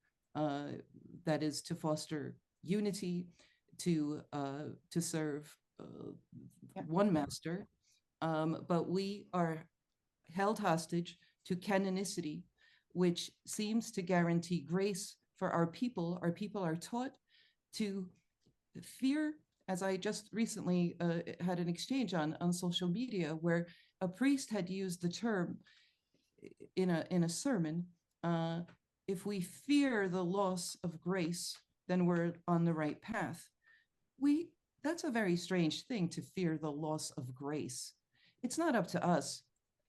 [SPEAKER 5] that is to foster unity, to serve one master. But we are held hostage to canonicity, which seems to guarantee grace for our people. Our people are taught to fear, as I just recently had an exchange on social media, where a priest had used the term in a sermon, if we fear the loss of grace, then we're on the right path. That's a very strange thing, to fear the loss of grace. It's not up to us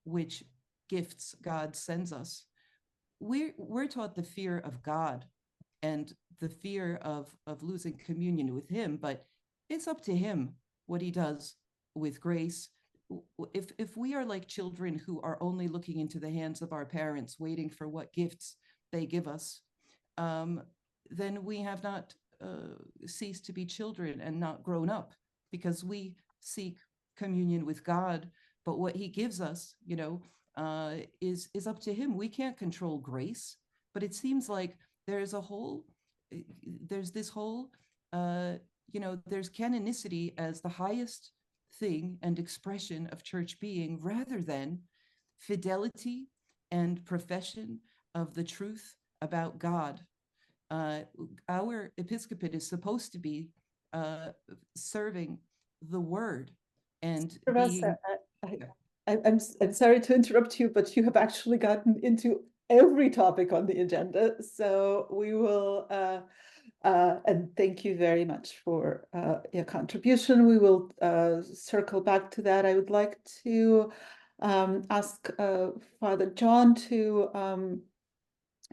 [SPEAKER 5] which gifts God sends us. We're taught the fear of God and the fear of losing communion with him, but it's up to him what he does with grace if we are like children who are only looking into the hands of our parents, waiting for what gifts they give us, then we have not ceased to be children and not grown up, because we seek communion with God, but what he gives us, is up to him. We can't control grace, but it seems like there's this whole, there's canonicity as the highest thing and expression of church being, rather than fidelity and profession of the truth about God. Our episcopate is supposed to be serving the word and
[SPEAKER 1] Professor,
[SPEAKER 5] being.
[SPEAKER 1] I'm sorry to interrupt you, but you have actually gotten into every topic on the agenda. So we will, and thank you very much for your contribution. We will circle back to that. I would like to ask Father John to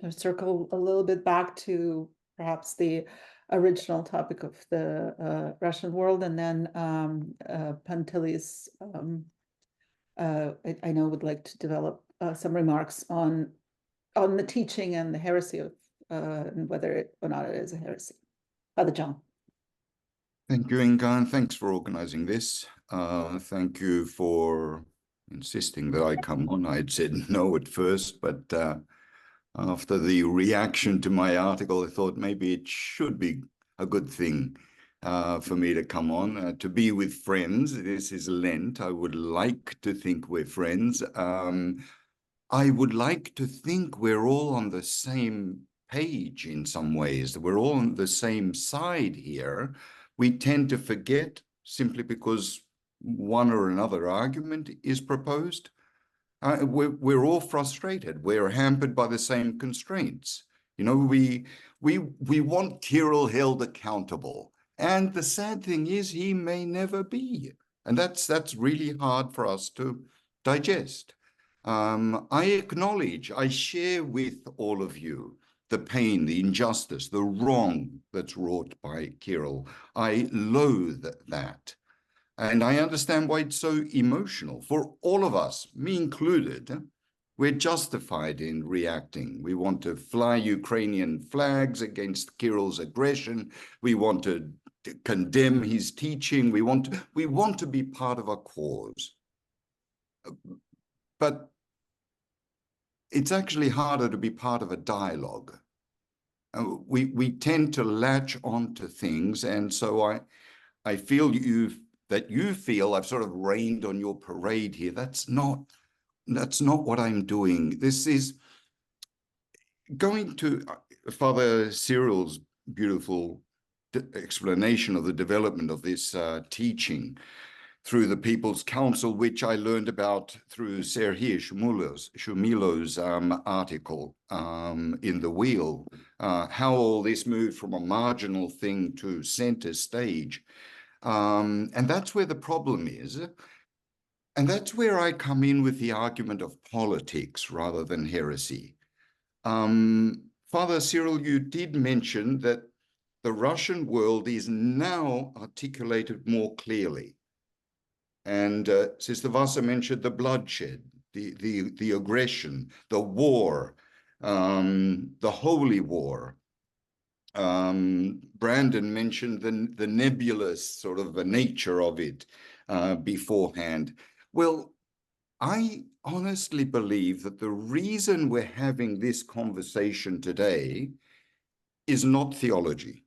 [SPEAKER 1] circle a little bit back to perhaps the original topic of the Russian world, and then Pantelis, I know, would like to develop some remarks on the teaching and the heresy of and whether it or not it is a heresy. Father John.
[SPEAKER 2] Thank you, Inga, and thanks for organizing this. Thank you for insisting that I come on. I'd said no at first, but after the reaction to my article, I thought maybe it should be a good thing for me to come on, to be with friends. This is Lent. I would like to think we're friends. I would like to think we're all on the same page in some ways, that we're all on the same side here. We tend to forget simply because one or another argument is proposed. We're all frustrated. We're hampered by the same constraints. We want Kirill held accountable. And the sad thing is he may never be. And that's really hard for us to digest. I acknowledge, I share with all of you the pain, the injustice, the wrong that's wrought by Kirill. I loathe that. And I understand why it's so emotional for all of us, me included. We're justified in reacting. We want to fly Ukrainian flags against Kirill's aggression. We want to condemn his teaching. We want to be part of a cause. But it's actually harder to be part of a dialogue. We tend to latch onto things, and so I feel that you feel I've sort of rained on your parade here. That's not what I'm doing. This is going to Father Cyril's beautiful explanation of the development of this teaching through the People's Council, which I learned about through Serhii Shumylo's article in The Wheel, how all this moved from a marginal thing to center stage. And that's where the problem is. And that's where I come in with the argument of politics rather than heresy. Father Cyril, you did mention that the Russian world is now articulated more clearly. And Sister Vasa mentioned the bloodshed, the aggression, the war, the holy war. Brandon mentioned the nebulous sort of the nature of it beforehand. Well, I honestly believe that the reason we're having this conversation today is not theology.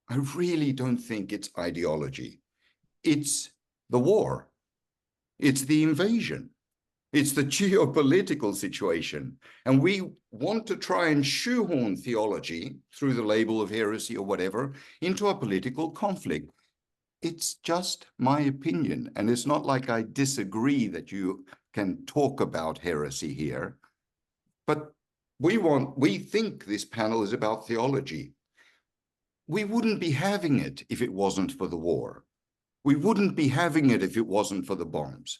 [SPEAKER 2] I really don't think it's ideology. It's the war. It's the invasion. It's the geopolitical situation. And we want to try and shoehorn theology through the label of heresy or whatever into a political conflict. It's just my opinion. And it's not like I disagree that you can talk about heresy here. But we think this panel is about theology. We wouldn't be having it if it wasn't for the war. We wouldn't be having it if it wasn't for the bombs.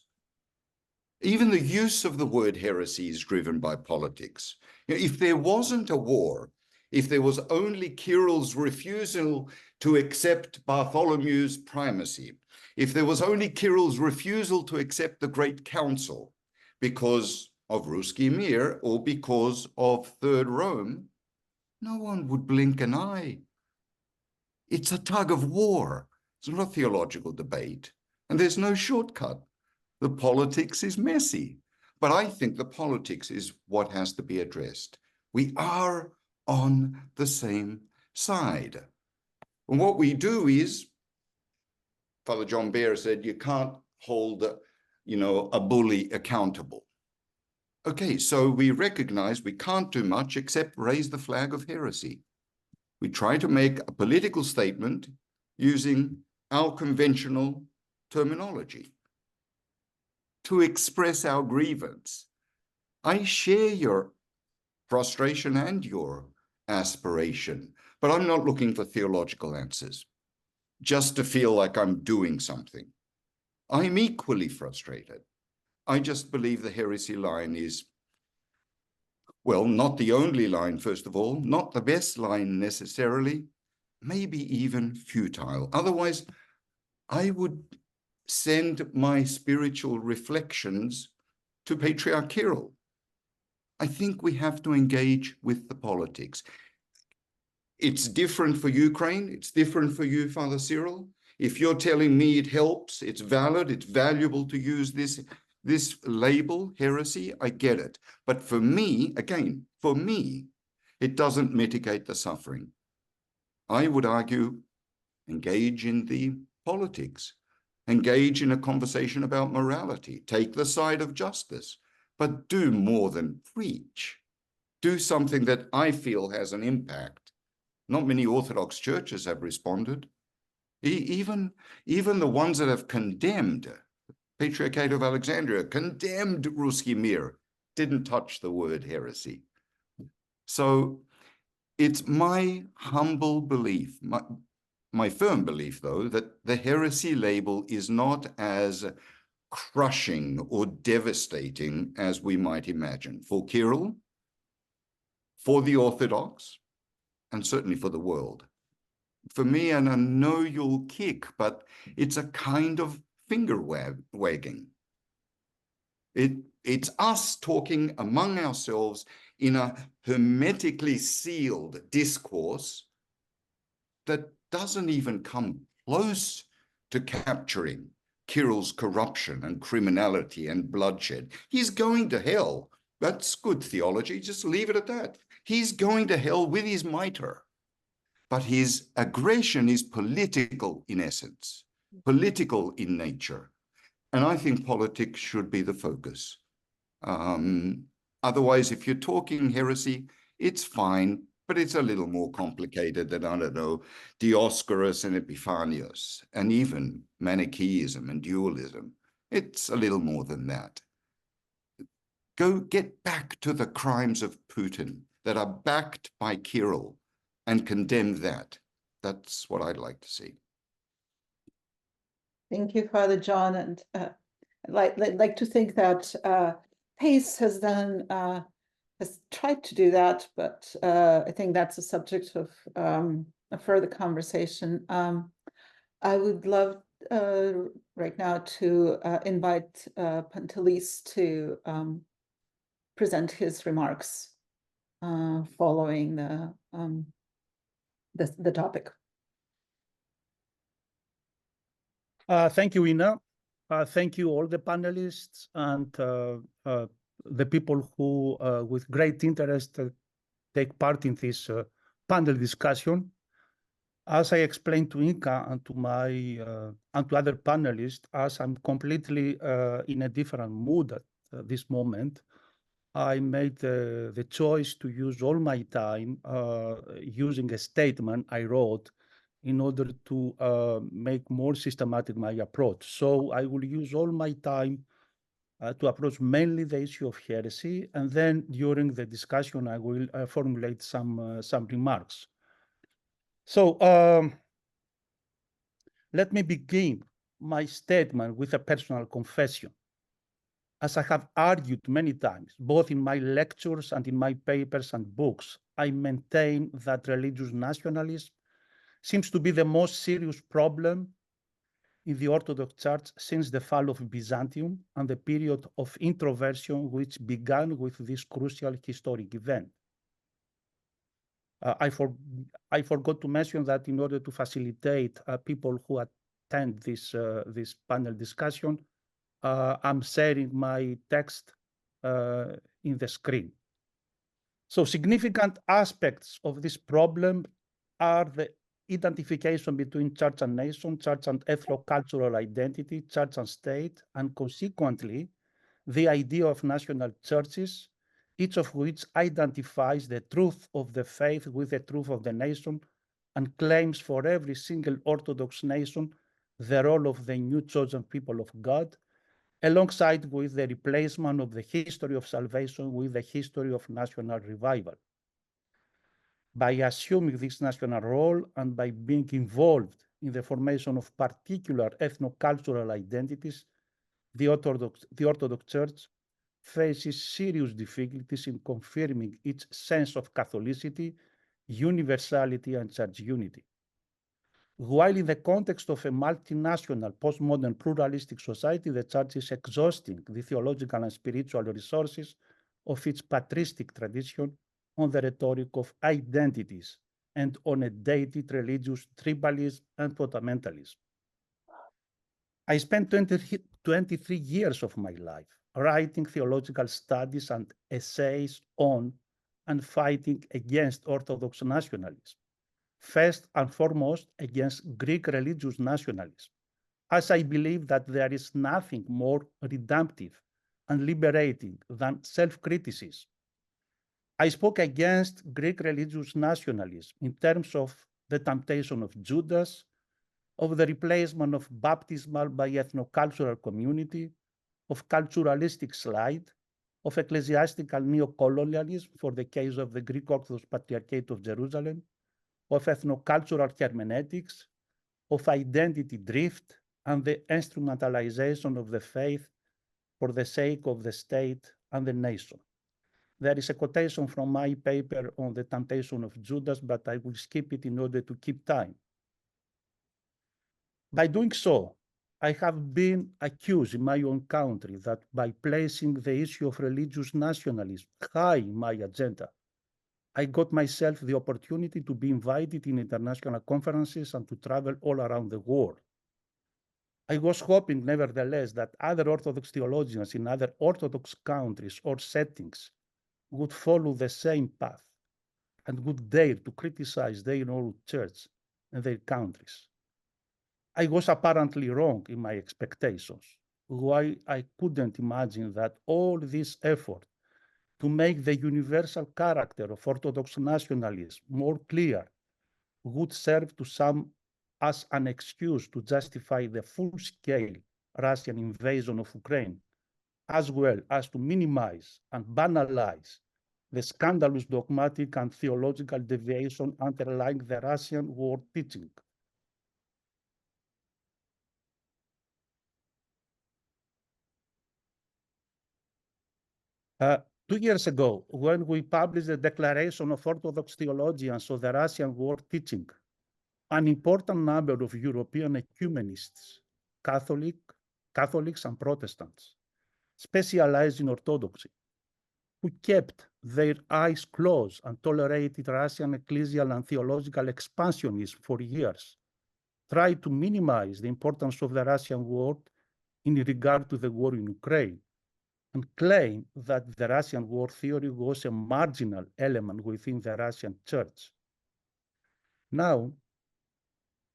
[SPEAKER 2] Even the use of the word heresy is driven by politics. If there wasn't a war, if there was only Kyril's refusal to accept Bartholomew's primacy, if there was only Kyril's refusal to accept the Great Council because of Ruski Mir or because of Third Rome, no one would blink an eye. It's a tug of war. It's not a theological debate. And there's no shortcut. The politics is messy. But I think the politics is what has to be addressed. We are on the same side. And what we do is, Father John Bear said, you can't hold, a bully accountable. Okay, so we recognize we can't do much except raise the flag of heresy. We try to make a political statement using our conventional terminology to express our grievance. I share your frustration and your aspiration, but I'm not looking for theological answers just to feel like I'm doing something. I'm equally frustrated. I just believe the heresy line is, well, not the only line, first of all, not the best line necessarily, maybe even futile. Otherwise, I would send my spiritual reflections to Patriarch Kirill. I think we have to engage with the politics. It's different for Ukraine. It's different for you, Father Cyril. If you're telling me it helps, it's valid, it's valuable to use this label, heresy, I get it. But for me, again, for me, it doesn't mitigate the suffering. I would argue, engage in the politics, engage in a conversation about morality, take the side of justice, but do more than preach. Do something that I feel has an impact. Not many Orthodox churches have responded. Even the ones that have condemned, Patriarchate of Alexandria, condemned Ruski Mir, didn't touch the word heresy. So it's my humble belief, my firm belief, though, that the heresy label is not as crushing or devastating as we might imagine for Kirill, for the Orthodox, and certainly for the world. For me, and I know you'll kick, but it's a kind of finger wagging. It's us talking among ourselves in a hermetically sealed discourse that doesn't even come close to capturing Kirill's corruption and criminality and bloodshed. He's going to hell. That's good theology. Just leave it at that. He's going to hell with his mitre. But his aggression is political in essence, political in nature. And I think politics should be the focus. Otherwise, if you're talking heresy, it's fine, but it's a little more complicated than, I don't know, Dioscorus and Epiphanius, and even Manichaeism and dualism. It's a little more than that. Go get back to the crimes of Putin that are backed by Kirill and condemn that. That's what I'd like to see.
[SPEAKER 1] Thank you, Father John. And like to think that PACE has tried to do that, but I think that's a subject of a further conversation. I would love right now to invite Panelist to present his remarks following the topic.
[SPEAKER 6] Thank you, Ina. Thank you, all the panelists and the people who, with great interest, take part in this panel discussion. As I explained to Inka and to my and to other panelists, as I'm completely in a different mood at this moment, I made the choice to use all my time using a statement I wrote in order to make more systematic my approach. So I will use all my time to approach mainly the issue of heresy, and then during the discussion I will formulate some remarks. So let me begin my statement with a personal confession. As I have argued many times, both in my lectures and in my papers and books, I maintain that religious nationalism seems to be the most serious problem in the Orthodox Church since the fall of Byzantium and the period of introversion which began with this crucial historic event. I forgot to mention that in order to facilitate people who attend this panel discussion, I'm sharing my text in the screen. So significant aspects of this problem are the identification between church and nation, church and ethno-cultural identity, church and state, and consequently, the idea of national churches, each of which identifies the truth of the faith with the truth of the nation and claims for every single Orthodox nation the role of the new chosen people of God, alongside with the replacement of the history of salvation with the history of national revival. By assuming this national role and by being involved in the formation of particular ethno-cultural identities, the Orthodox Church faces serious difficulties in confirming its sense of Catholicity, universality, and church unity. While in the context of a multinational, postmodern, pluralistic society, the Church is exhausting the theological and spiritual resources of its patristic tradition on the rhetoric of identities and on a dated religious tribalism and fundamentalism. I spent 23 years of my life writing theological studies and essays on and fighting against Orthodox nationalism, first and foremost against Greek religious nationalism, as I believe that there is nothing more redemptive and liberating than self-criticism. I spoke against Greek religious nationalism in terms of the temptation of Judas, of the replacement of baptismal by ethno-cultural community, of culturalistic slide, of ecclesiastical neo-colonialism for the case of the Greek Orthodox Patriarchate of Jerusalem, of ethno-cultural hermeneutics, of identity drift, and the instrumentalization of the faith for the sake of the state and the nation. There is a quotation from my paper on the temptation of Judas, but I will skip it in order to keep time. By doing so, I have been accused in my own country that by placing the issue of religious nationalism high in my agenda, I got myself the opportunity to be invited in international conferences and to travel all around the world. I was hoping, nevertheless, that other Orthodox theologians in other Orthodox countries or settings would follow the same path and would dare to criticize their own church and their countries. I was apparently wrong in my expectations, why I couldn't imagine that all this effort to make the universal character of Orthodox nationalism more clear would serve to some as an excuse to justify the full-scale Russian invasion of Ukraine, as well as to minimize and banalize the scandalous dogmatic and theological deviation underlying the Russian war teaching. Uh, 2 years ago, when we published the Declaration of Orthodox Theologians of the Russian War Teaching, an important number of European ecumenists, Catholics and Protestants, specialized in Orthodoxy, who kept their eyes closed and tolerated Russian ecclesial and theological expansionism for years, tried to minimize the importance of the Russian war in regard to the war in Ukraine, and claim that the Russian war theory was a marginal element within the Russian church. Now,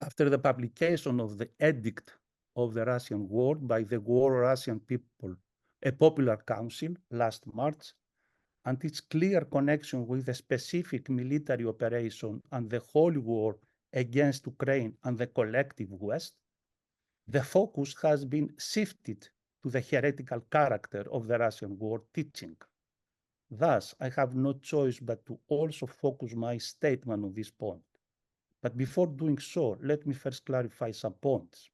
[SPEAKER 6] after the publication of the Edict of the Russian war by the War Russian People, a popular council last March, and its clear connection with the specific military operation and the holy war against Ukraine and the collective West, the focus has been shifted to the heretical character of the Russian war teaching. Thus, I have no choice but to also focus my statement on this point. But before doing so, let me first clarify some points.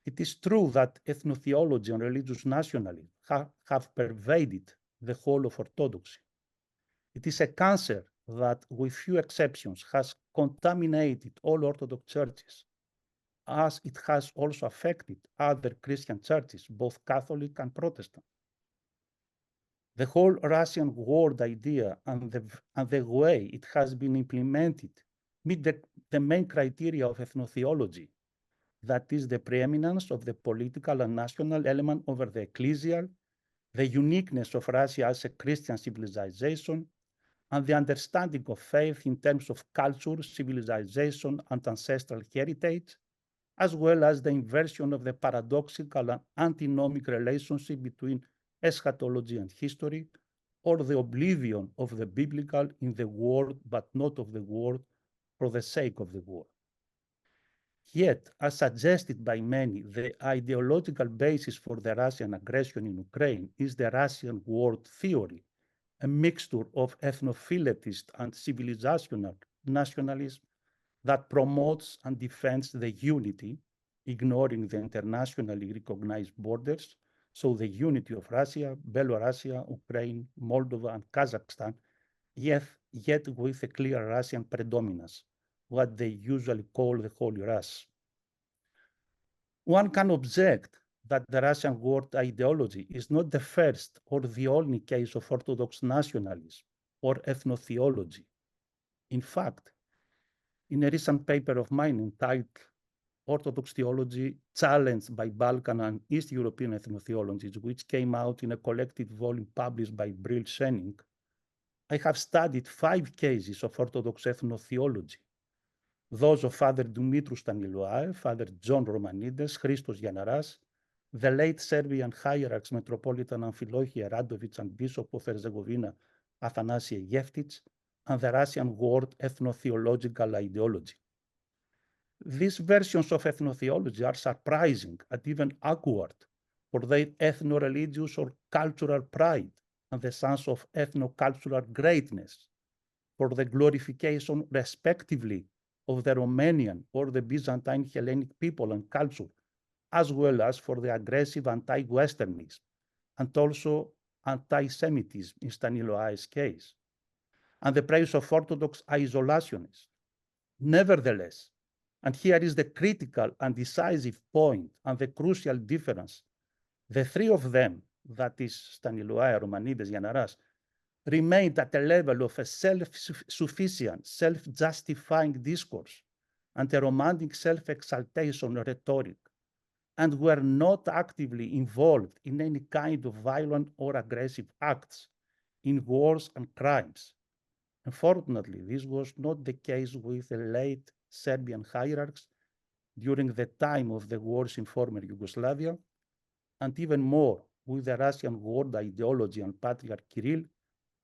[SPEAKER 6] It is true that ethnotheology and religious nationalism have pervaded the whole of Orthodoxy. It is a cancer that, with few exceptions, has contaminated all Orthodox churches, as it has also affected other Christian churches, both Catholic and Protestant. The whole Russian world idea and the way it has been implemented meet the main criteria of ethnotheology, that is the preeminence of the political and national element over the ecclesial, the uniqueness of Russia as a Christian civilization, and the understanding of faith in terms of culture, civilization, and ancestral heritage, as well as the inversion of the paradoxical and antinomic relationship between eschatology and history, or the oblivion of the biblical in the word but not of the word for the sake of the word. Yet, as suggested by many, the ideological basis for the Russian aggression in Ukraine is the Russian world theory, a mixture of ethnophiletist and civilizational nationalism that promotes and defends the unity, ignoring the internationally recognized borders, so the unity of Russia, Belarus, Ukraine, Moldova, and Kazakhstan, yet with a clear Russian predominance, what they usually call the Holy Rus. One can object that the Russian world ideology is not the first or the only case of Orthodox nationalism or ethnotheology. In fact, in a recent paper of mine entitled Orthodox Theology Challenged by Balkan and East European Ethnotheologies, which came out in a collected volume published by Brill Schenning, I have studied 5 cases of Orthodox ethnotheology, those of Father Dumitru Staniloae, Father John Romanides, Christos Gianaras, the late Serbian hierarchs Metropolitan Amphilochia Radovic and Bishop of Herzegovina Athanasie Yeftic, and the Russian world ethnotheological ideology. These versions of ethnotheology are surprising and even awkward for their ethno-religious or cultural pride and the sense of ethno-cultural greatness, for the glorification, respectively, of the Romanian or the Byzantine Hellenic people and culture, as well as for the aggressive anti-Westernism and also anti-Semitism in Staniloae's case, and the praise of Orthodox isolationism. Nevertheless, and here is the critical and decisive point and the crucial difference, the 3 of them, that is Staniloae, Romanides, Gianaras, remained at a level of a self-sufficient, self-justifying discourse and a romantic self-exaltation rhetoric, and were not actively involved in any kind of violent or aggressive acts, in wars and crimes. Unfortunately, this was not the case with the late Serbian hierarchs during the time of the wars in former Yugoslavia, and even more with the Russian world ideology and Patriarch Kirill,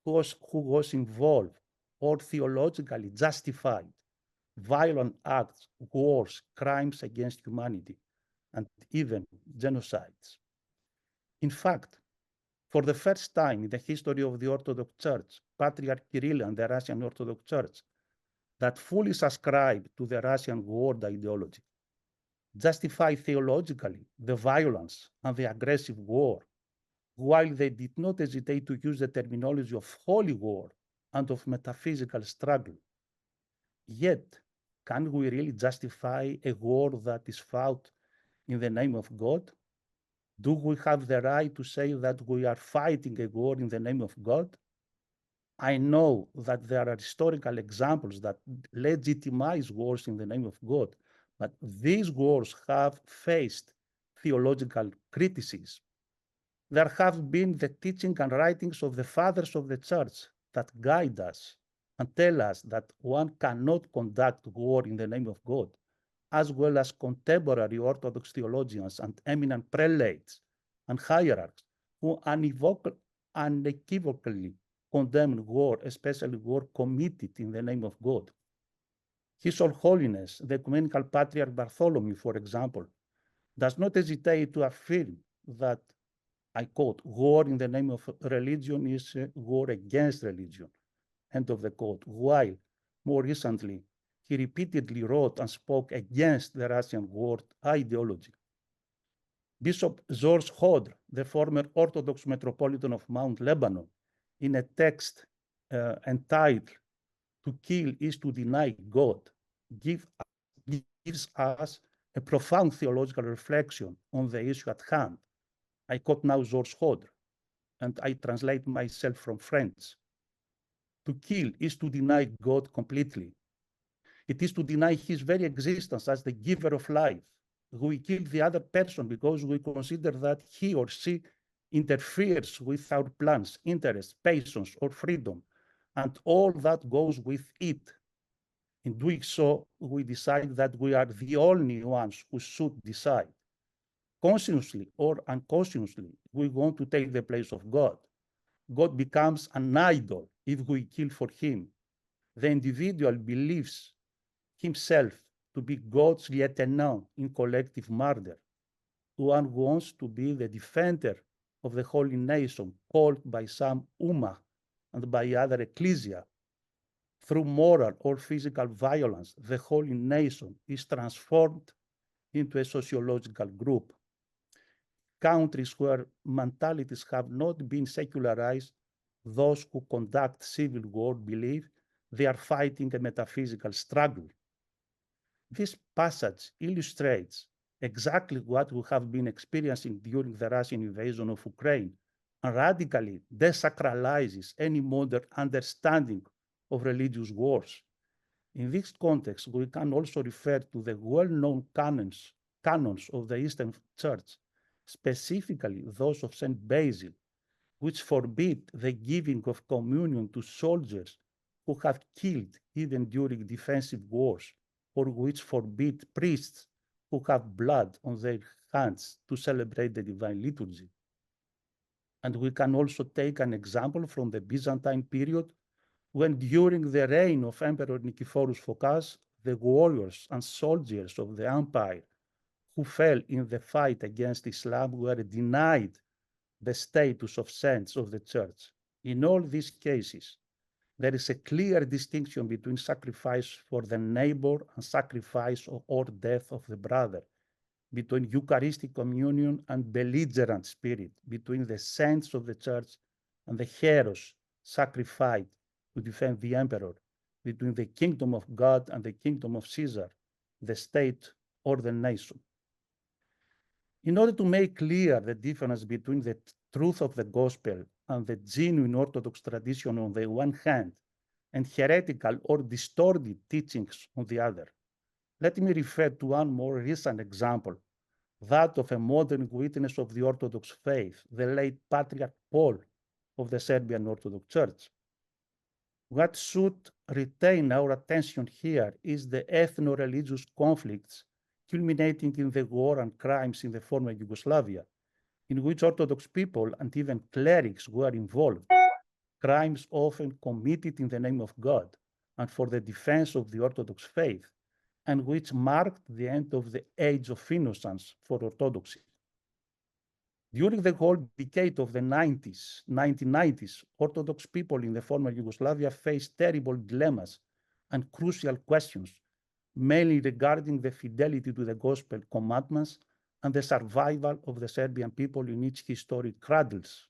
[SPEAKER 6] who was involved or theologically justified violent acts, wars, crimes against humanity, and even genocides. In fact, for the first time in the history of the Orthodox Church, Patriarch Kirill and the Russian Orthodox Church, that fully subscribe to the Russian world ideology, justify theologically the violence and the aggressive war, while they did not hesitate to use the terminology of holy war and of metaphysical struggle. Yet, can we really justify a war that is fought in the name of God? Do we have the right to say that we are fighting a war in the name of God? I know that there are historical examples that legitimize wars in the name of God, but these wars have faced theological criticism. There have been the teaching and writings of the fathers of the church that guide us and tell us that one cannot conduct war in the name of God, as well as contemporary Orthodox theologians and eminent prelates and hierarchs who unequivocally condemn war, especially war committed in the name of God. His All Holiness, the Ecumenical Patriarch Bartholomew, for example, does not hesitate to affirm that, I quote, war in the name of religion is war against religion, end of the quote, while more recently, he repeatedly wrote and spoke against the Russian world ideology. Bishop George Hodder, the former Orthodox Metropolitan of Mount Lebanon, in a text entitled "To Kill is to Deny God," gives us a profound theological reflection on the issue at hand. I quote now George Hodder, and I translate myself from French. To kill is to deny God completely. It is to deny his very existence as the giver of life. We kill the other person because we consider that he or she interferes with our plans, interests, passions, or freedom, and all that goes with it. In doing so, we decide that we are the only ones who should decide. Consciously or unconsciously, we want to take the place of God. God becomes an idol if we kill for him. The individual believes himself to be God's lieutenant in collective murder. One wants to be the defender of the holy nation, called by some Ummah and by other ecclesia. Through moral or physical violence, the holy nation is transformed into a sociological group. Countries where mentalities have not been secularized, those who conduct civil war believe they are fighting a metaphysical struggle. This passage illustrates exactly what we have been experiencing during the Russian invasion of Ukraine and radically desacralizes any modern understanding of religious wars. In this context, we can also refer to the well-known canons of the Eastern Church, specifically those of St. Basil, which forbid the giving of communion to soldiers who have killed even during defensive wars, or which forbid priests who have blood on their hands to celebrate the divine liturgy. And we can also take an example from the Byzantine period, when during the reign of Emperor Nicephorus Phocas, the warriors and soldiers of the empire who fell in the fight against Islam were denied the status of saints of the church. In all these cases, there is a clear distinction between sacrifice for the neighbor and sacrifice or death of the brother, between Eucharistic communion and belligerent spirit, between the saints of the church and the heroes sacrificed to defend the emperor, between the kingdom of God and the kingdom of Caesar, the state or the nation. In order to make clear the difference between the truth of the gospel and the genuine Orthodox tradition on the one hand, and heretical or distorted teachings on the other, let me refer to one more recent example, that of a modern witness of the Orthodox faith, the late Patriarch Paul of the Serbian Orthodox Church. What should retain our attention here is the ethno-religious conflicts culminating in the war and crimes in the former Yugoslavia, in which Orthodox people and even clerics were involved, crimes often committed in the name of God and for the defense of the Orthodox faith, and which marked the end of the age of innocence for Orthodoxy. During the whole decade of the 1990s, Orthodox people in the former Yugoslavia faced terrible dilemmas and crucial questions, mainly regarding the fidelity to the gospel commandments and the survival of the Serbian people in its historic cradles.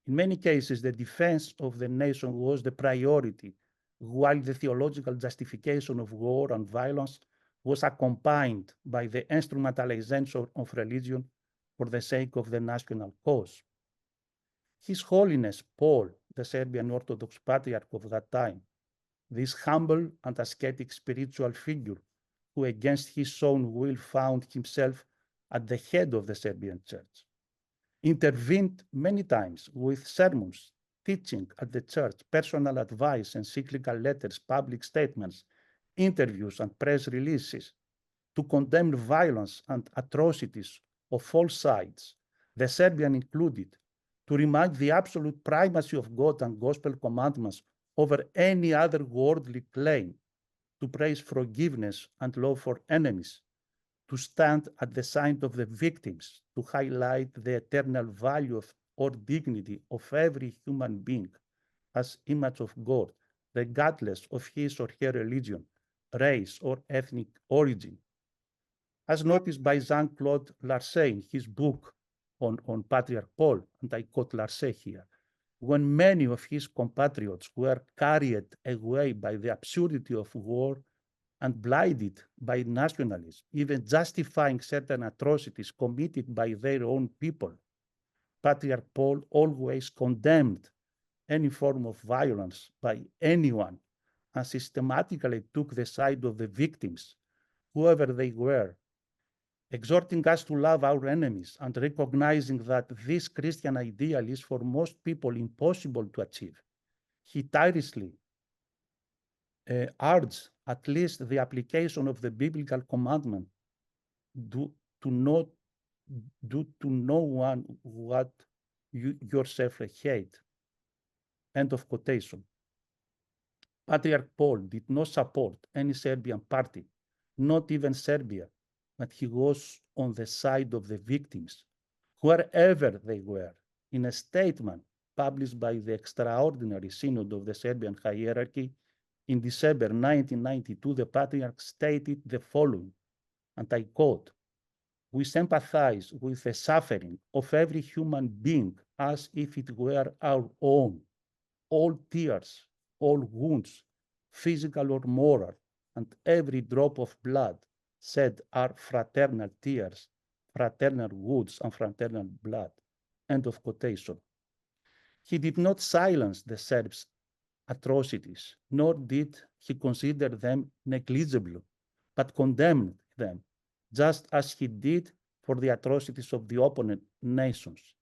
[SPEAKER 6] In many cases, the defense of the nation was the priority, while the theological justification of war and violence was accompanied by the instrumentalization of religion for the sake of the national cause. His Holiness Paul, the Serbian Orthodox Patriarch of that time, this humble and ascetic spiritual figure who against his own will found himself at the head of the Serbian church, intervened many times with sermons, teaching at the church, personal advice, encyclical letters, public statements, interviews, and press releases to condemn violence and atrocities of all sides, the Serbian included, to remind the absolute primacy of God and gospel commandments over any other worldly claim, to praise forgiveness and love for enemies, to stand at the side of the victims, to highlight the eternal value of or dignity of every human being as image of God, regardless of his or her religion, race, or ethnic origin. as noticed by Jean-Claude Larset in his book on Patriarch Paul, and I quote Larset here, when many of his compatriots were carried away by the absurdity of war and blinded by nationalism, even justifying certain atrocities committed by their own people, Patriarch Paul always condemned any form of violence by anyone and systematically took the side of the victims, whoever they were, exhorting us to love our enemies and recognizing that this Christian ideal is for most people impossible to achieve. He tirelessly urged at least the application of the biblical commandment, do to no one what you yourself hate. End of quotation. Patriarch Paul did not support any Serbian party, not even Serbia, but he was on the side of the victims, wherever they were. In a statement published by the Extraordinary Synod of the Serbian Hierarchy in December 1992, the Patriarch stated the following, and I quote, "We sympathize with the suffering of every human being as if it were our own. All tears, all wounds, physical or moral, and every drop of blood shed are fraternal tears, fraternal wounds, and fraternal blood." End of quotation. He did not silence the Serbs' atrocities, nor did he consider them negligible, but condemned them, just as he did for the atrocities of the opponent nations.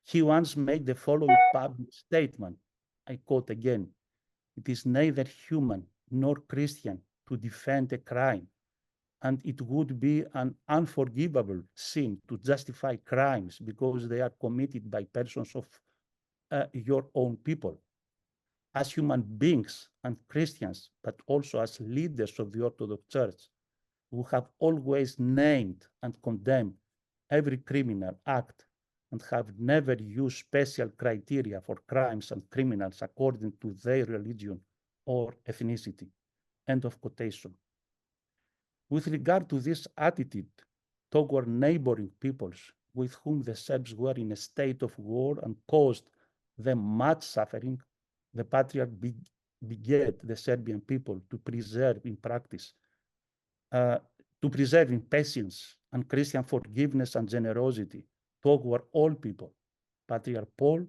[SPEAKER 6] He once made the following public statement, I quote again, "It is neither human nor Christian to defend a crime, and it would be an unforgivable sin to justify crimes because they are committed by persons of your own people. As human beings and Christians, but also as leaders of the Orthodox Church, who have always named and condemned every criminal act and have never used special criteria for crimes and criminals according to their religion or ethnicity." End of quotation. With regard to this attitude toward neighboring peoples with whom the Serbs were in a state of war and caused them much suffering, the Patriarch begged the Serbian people to preserve in practice, to preserve in patience and Christian forgiveness and generosity toward all people. Patriarch Paul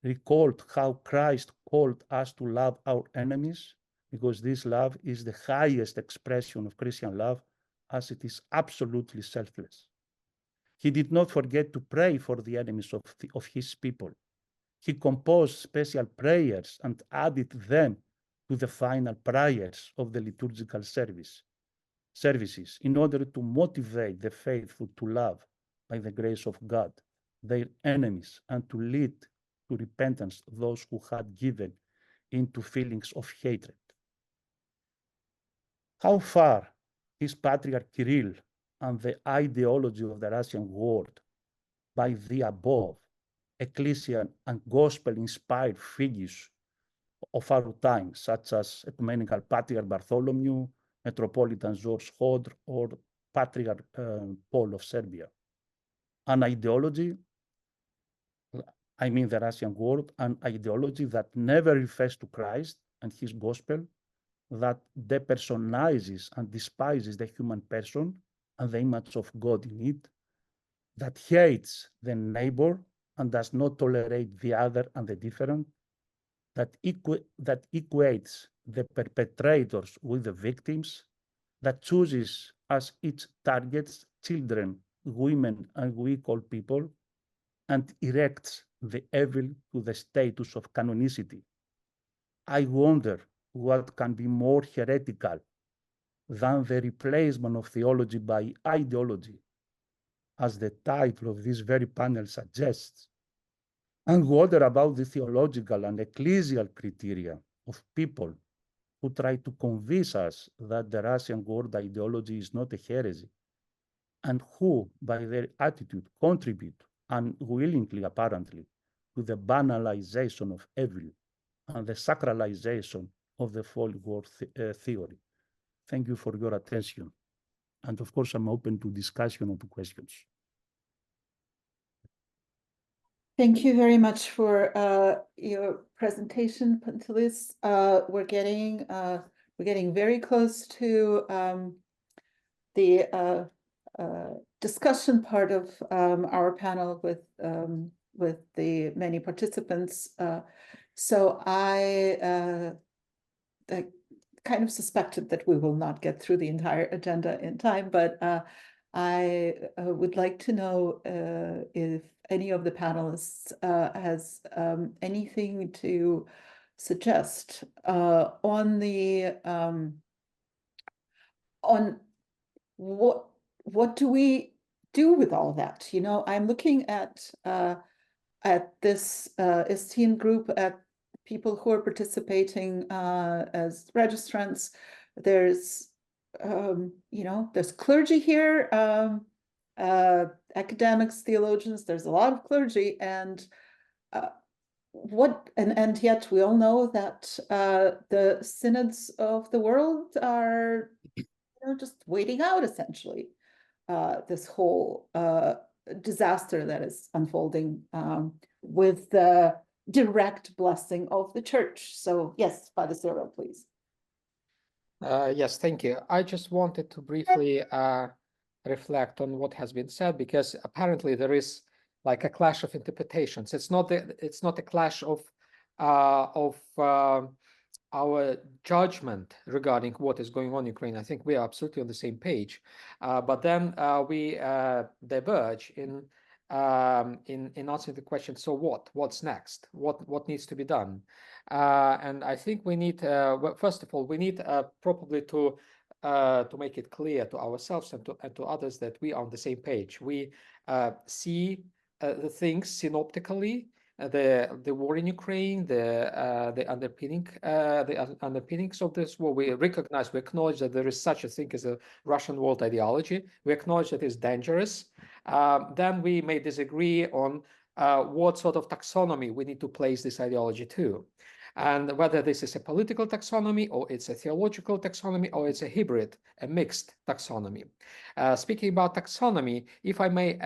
[SPEAKER 6] recalled how Christ called us to love our enemies, because this love is the highest expression of Christian love, as it is absolutely selfless. He did not forget to pray for the enemies of his people. He composed special prayers and added them to the final prayers of the liturgical services in order to motivate the faithful to love, by the grace of God, their enemies and to lead to repentance those who had given into feelings of hatred. How far is Patriarch Kirill and the ideology of the Russian world by the above ecclesial and gospel-inspired figures of our time, such as Ecumenical Patriarch Bartholomew, Metropolitan George Hodr, or Patriarch Paul of Serbia? An ideology, I mean the Russian world, an ideology that never refers to Christ and his gospel, that depersonalizes and despises the human person and the image of God in it, that hates the neighbor and does not tolerate the other and the different, that equates the perpetrators with the victims, that chooses as its targets children, women, and weak old people, and erects the evil to the status of canonicity. I wonder what can be more heretical than the replacement of theology by ideology, as the title of this very panel suggests. And wonder about the theological and ecclesial criteria of people who try to convince us that the Russian world ideology is not a heresy, and who, by their attitude, contribute unwillingly, apparently, to the banalization of evil and the sacralization of the false world theory. Thank you for your attention. And of course, I'm open to discussion or to questions.
[SPEAKER 1] Thank you very much for your presentation, Panelist. We're getting very close to the discussion part of our panel with the many participants. So I kind of suspected that we will not get through the entire agenda in time, but I would like to know if any of the panelists has anything to suggest on the on what do we do with all that? You know, I'm looking at this esteemed group, at people who are participating as registrants. There's you know, there's clergy here, academics, theologians. There's a lot of clergy, and and yet we all know that the synods of the world are, you know, just waiting out essentially this whole disaster that is unfolding with the direct blessing of the church. So yes, Father Cyril, please.
[SPEAKER 3] Yes, thank you. I just wanted to briefly reflect on what has been said, because apparently there is like a clash of interpretations. It's not a clash of our judgment regarding what is going on in Ukraine. I think we are absolutely on the same page, but then we diverge in answering the question. So what's next? What needs to be done? And I think we need, well, first of all, we need probably to make it clear to ourselves and to others that we are on the same page. We see the things synoptically. The war in Ukraine, the underpinnings of this war. We recognize, we acknowledge that there is such a thing as a Russian world ideology. We acknowledge that it's dangerous. Then we may disagree on what sort of taxonomy we need to place this ideology to, and whether this is a political taxonomy, or it's a theological taxonomy, or it's a hybrid, a mixed taxonomy. Speaking about taxonomy, if I may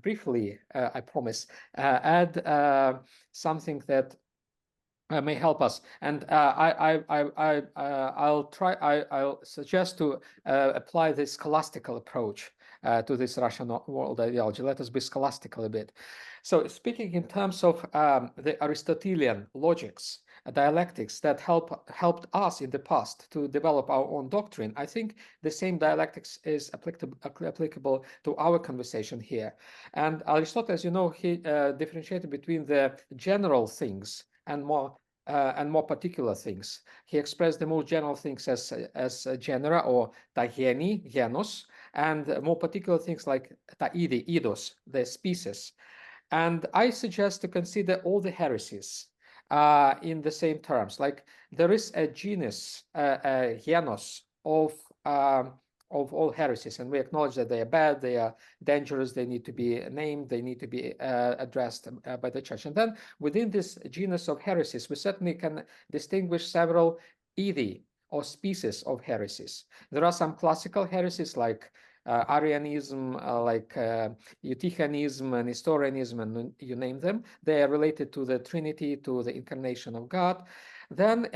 [SPEAKER 3] briefly, I promise, add something that may help us, and I'll suggest to apply this scholastical approach to this Russian world ideology. Let us be scholastical a bit. So, speaking in terms of the Aristotelian logics, dialectics that helped us in the past to develop our own doctrine, I think the same dialectics is applicable to our conversation here. And Aristotle, as you know, he differentiated between the general things and more particular things. He expressed the more general things as genera, or ta geni, genus, and more particular things like ta idi, eidos, the species. And I suggest to consider all the heresies in the same terms. Like, there is a genus, a genus of all heresies, and we acknowledge that they are bad, they are dangerous, they need to be named, they need to be addressed by the church. And then within this genus of heresies, we certainly can distinguish several idi, or species of heresies. There are some classical heresies like Arianism, like Eutychianism and Nestorianism, and you name them. They are related to the Trinity, to the incarnation of God. Then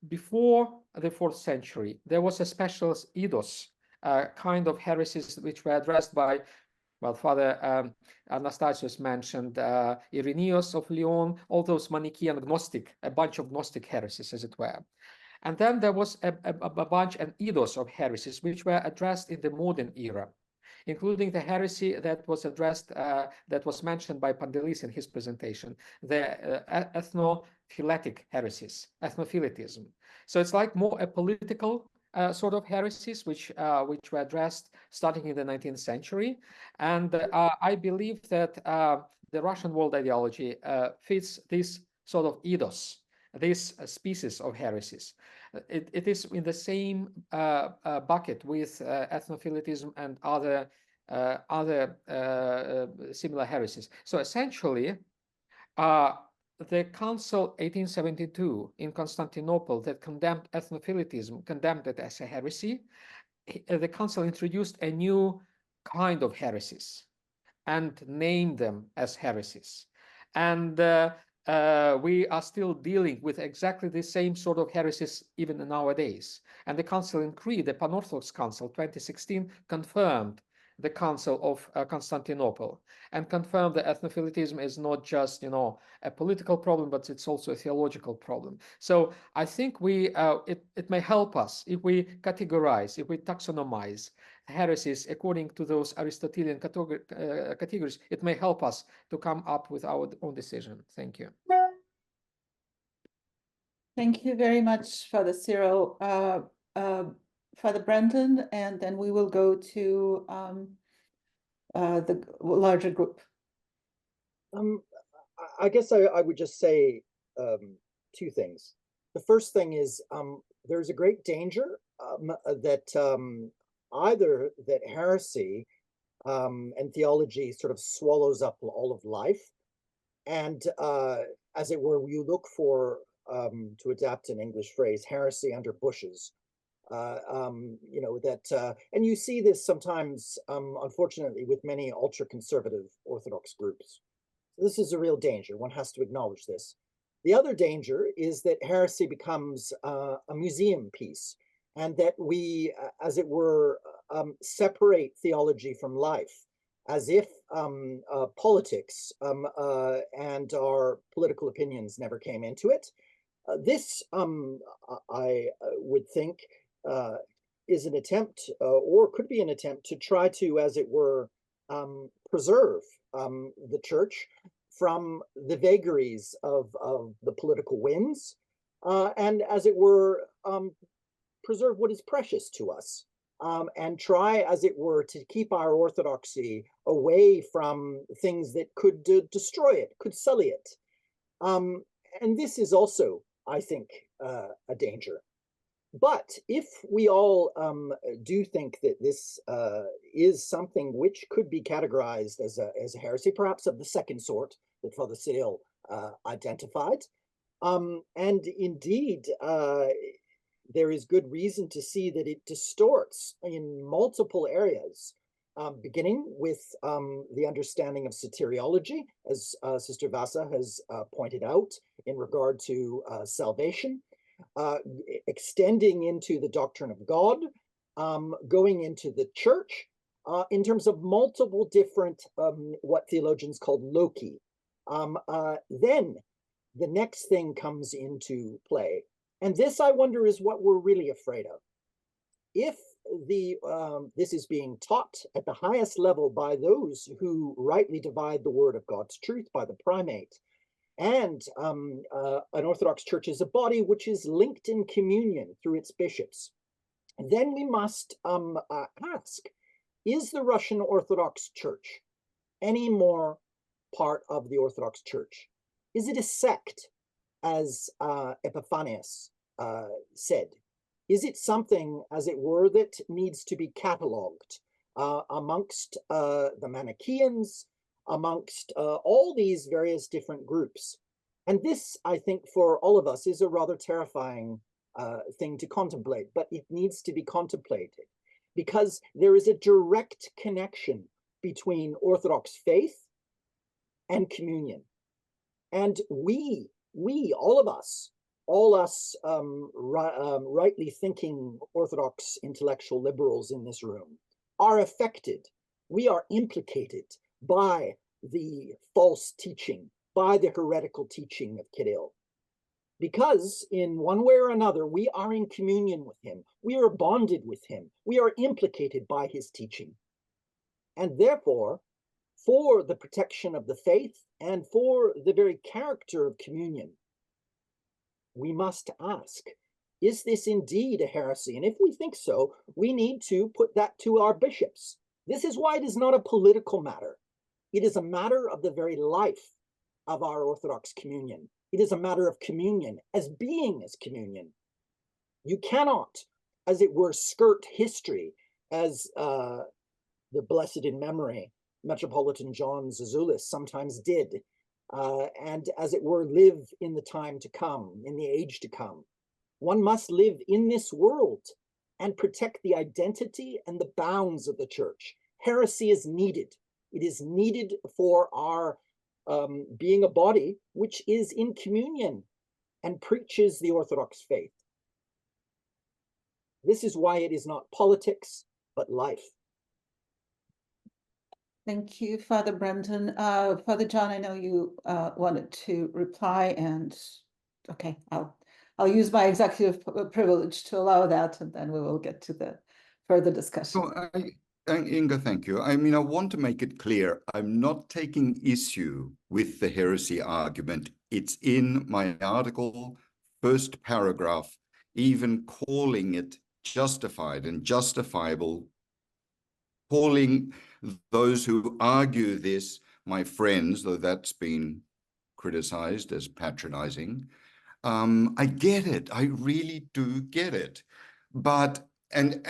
[SPEAKER 3] before the 4th century, there was a special eidos, kind of heresies which were addressed by, well, Father Anastasius mentioned Irenaeus of Lyon, all those Manichaean Gnostic, a bunch of Gnostic heresies, as it were. And then there was a bunch, an eidos of heresies, which were addressed in the modern era, including the heresy that was addressed, that was mentioned by Panelist in his presentation, the ethnophiletic heresies, ethnophilitism. So it's like more a political sort of heresies, which were addressed starting in the 19th century. And I believe that the Russian world ideology fits this sort of eidos, this species of heresies. It is in the same bucket with ethnophilitism and other similar heresies. So essentially, the Council 1872 in Constantinople that condemned ethnophilitism, condemned it as a heresy, the council introduced a new kind of heresies and named them as heresies. And we are still dealing with exactly the same sort of heresies even nowadays. And the Council in Crete, the Pan-Orthodox Council 2016, confirmed the Council of Constantinople and confirmed that ethnophilitism is not just, a political problem, but it's also a theological problem. So I think it may help us if we categorize, if we taxonomize heresies according to those Aristotelian categories. It may help us to come up with our own decision. Thank you.
[SPEAKER 1] Thank you very much, Father Cyril. Father Brendan, and then we will go to the larger group.
[SPEAKER 4] I guess I would just say two things. The first thing is there's a great danger that either that heresy and theology sort of swallows up all of life, and as it were, you look for, to adapt an English phrase, heresy under bushes. And you see this sometimes, unfortunately, with many ultra-conservative Orthodox groups. This is a real danger. One has to acknowledge this. The other danger is that heresy becomes a museum piece, and that we, as it were, separate theology from life, as if politics and our political opinions never came into it. This, I would think, is an attempt, or could be an attempt, to try to, as it were, preserve the church from the vagaries of the political winds, and, as it were, preserve what is precious to us, and try, as it were, to keep our orthodoxy away from things that could destroy it, could sully it. And this is also, I think, a danger. But if we all do think that this is something which could be categorized as a heresy, perhaps of the second sort that Father Cyril identified, and indeed there is good reason to see that it distorts in multiple areas, beginning with the understanding of soteriology, as Sister Vasa has pointed out, in regard to salvation, extending into the doctrine of God, going into the church, in terms of multiple different, what theologians call loci. Then the next thing comes into play. And this, I wonder, is what we're really afraid of. If this is being taught at the highest level by those who rightly divide the word of God's truth, by the primate, and an Orthodox Church is a body which is linked in communion through its bishops, then we must ask, is the Russian Orthodox Church any more part of the Orthodox Church? Is it a sect, as Epiphanius said? Is it something, as it were, that needs to be catalogued amongst the Manichaeans, amongst all these various different groups? And this, I think, for all of us is a rather terrifying thing to contemplate, but it needs to be contemplated because there is a direct connection between Orthodox faith and communion. And we, all of us, all us rightly thinking Orthodox intellectual liberals in this room are affected. We are implicated by the false teaching, by the heretical teaching of Kirill. Because in one way or another, we are in communion with him. We are bonded with him. We are implicated by his teaching. And therefore, for the protection of the faith and for the very character of communion, we must ask, is this indeed a heresy? And if we think so, we need to put that to our bishops. This is why it is not a political matter. It is a matter of the very life of our Orthodox communion. It is a matter of communion, as being as communion. You cannot, as it were, skirt history, as the blessed in memory Metropolitan John Zazoulis sometimes did, and as it were, live in the time to come, in the age to come. One must live in this world and protect the identity and the bounds of the church. Heresy is needed. It is needed for our being a body which is in communion and preaches the Orthodox faith. This is why it is not politics, but life.
[SPEAKER 1] Thank you, Father Brendan. Father John, I know you wanted to reply, and okay, I'll use my executive privilege to allow that, and then we will get to the further discussion.
[SPEAKER 2] So Inga, thank you. I mean, I want to make it clear, I'm not taking issue with the heresy argument. It's in my article, first paragraph, even calling it justified and justifiable, calling those who argue this my friends, though that's been criticized as patronizing. I get it. I really do get it. But, and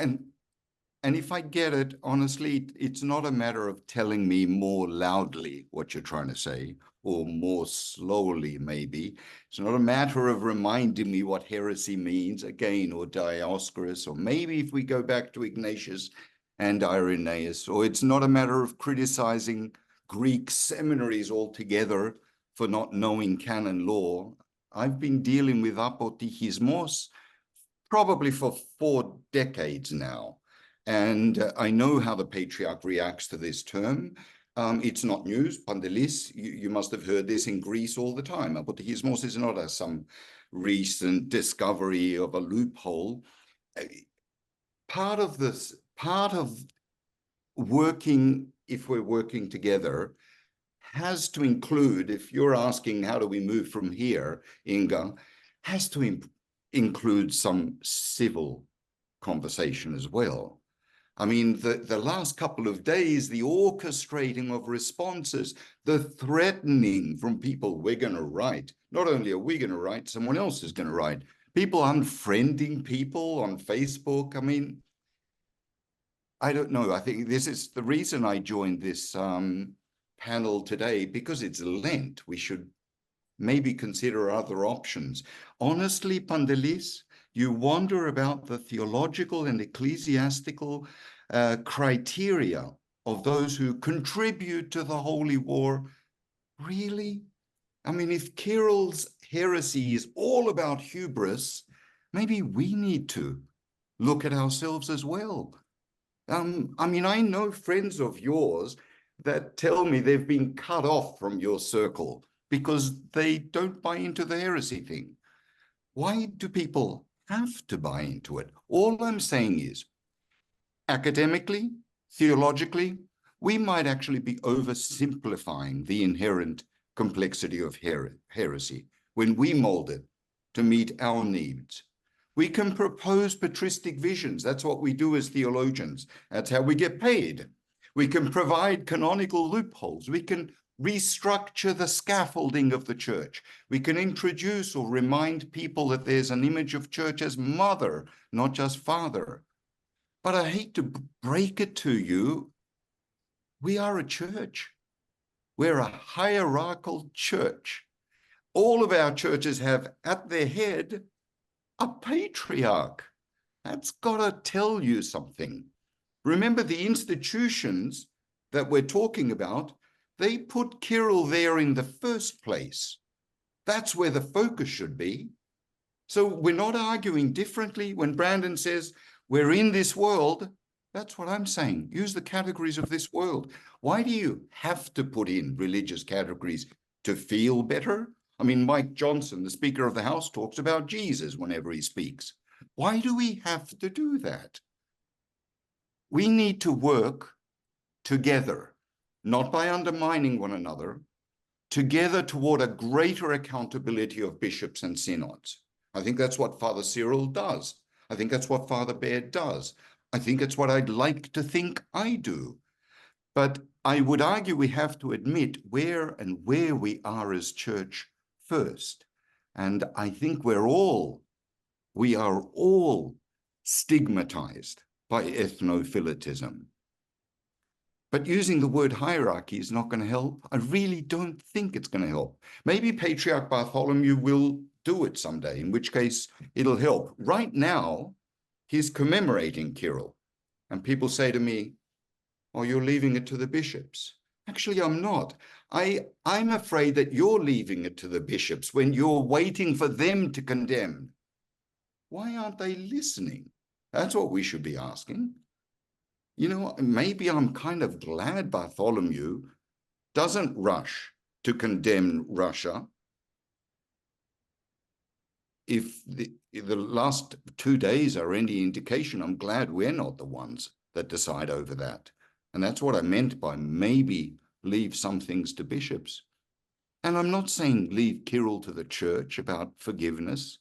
[SPEAKER 2] if I get it, honestly, it's not a matter of telling me more loudly what you're trying to say, or more slowly, maybe. It's not a matter of reminding me what heresy means, again, or Dioscorus, or maybe if we go back to Ignatius and Irenaeus, or it's not a matter of criticizing Greek seminaries altogether for not knowing canon law. I've been dealing with apotechismos probably for 4 decades now. And I know how the Patriarch reacts to this term. It's not news. Panelist, you must have heard this in Greece all the time. Apotechismos is not some recent discovery of a loophole. Part of working, if we're working together, has to include, if you're asking how do we move from here, Inga, has to include some civil conversation as well. I mean, the last couple of days, the orchestrating of responses, the threatening from people, we're going to write. Not only are we going to write, someone else is going to write. People unfriending people on Facebook. I mean, I don't know. I think this is the reason I joined this panel today, because it's Lent. We should maybe consider other options. Honestly, Pandelis, you wonder about the theological and ecclesiastical criteria of those who contribute to the Holy War. Really? I mean, if Kirill's heresy is all about hubris, maybe we need to look at ourselves as well. I mean, I know friends of yours that tell me they've been cut off from your circle because they don't buy into the heresy thing. Why do people have to buy into it? All I'm saying is, academically, theologically, we might actually be oversimplifying the inherent complexity of heresy when we mold it to meet our needs. We can propose patristic visions. That's what we do as theologians. That's how we get paid. We can provide canonical loopholes. We can restructure the scaffolding of the church. We can introduce or remind people that there's an image of church as mother, not just father. But I hate to break it to you, we are a church. We're a hierarchical church. All of our churches have at their head a patriarch. That's got to tell you something. Remember, the institutions that we're talking about, they put Kirill there in the first place. That's where the focus should be. So we're not arguing differently. When Brandon says we're in this world, that's what I'm saying. Use the categories of this world. Why do you have to put in religious categories to feel better? I mean, Mike Johnson, the Speaker of the House, talks about Jesus whenever he speaks. Why do we have to do that? We need to work together, not by undermining one another, together toward a greater accountability of bishops and synods. I think that's what Father Cyril does. I think that's what Father Baird does. I think it's what I'd like to think I do. But I would argue we have to admit where we are as church first. And I think we are all stigmatized by ethnophilitism. But using the word hierarchy is not going to help. I really don't think it's going to help. Maybe Patriarch Bartholomew will do it someday, in which case it'll help. Right now, he's commemorating Kirill. And people say to me, oh, you're leaving it to the bishops. Actually, I'm not. I'm afraid that you're leaving it to the bishops when you're waiting for them to condemn. Why aren't they listening? That's what we should be asking. You know, maybe I'm kind of glad Bartholomew doesn't rush to condemn Russia. If the last 2 days are any indication, I'm glad we're not the ones that decide over that. And that's what I meant by maybe leave some things to bishops. And I'm not saying leave Kirill to the church about forgiveness,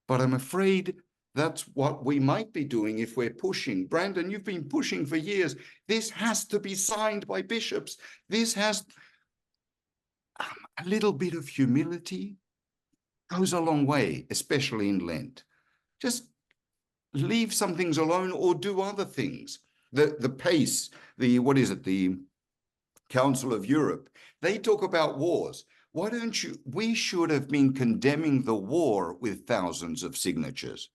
[SPEAKER 2] but I'm afraid that's what we might be doing if we're pushing. Brandon, you've been pushing for years. This has to be signed by bishops. This has a little bit of humility goes a long way, especially in Lent. Just leave some things alone or do other things. The pace, the Council of Europe, they talk about wars. Why don't you, we should have been condemning the war with thousands of signatures,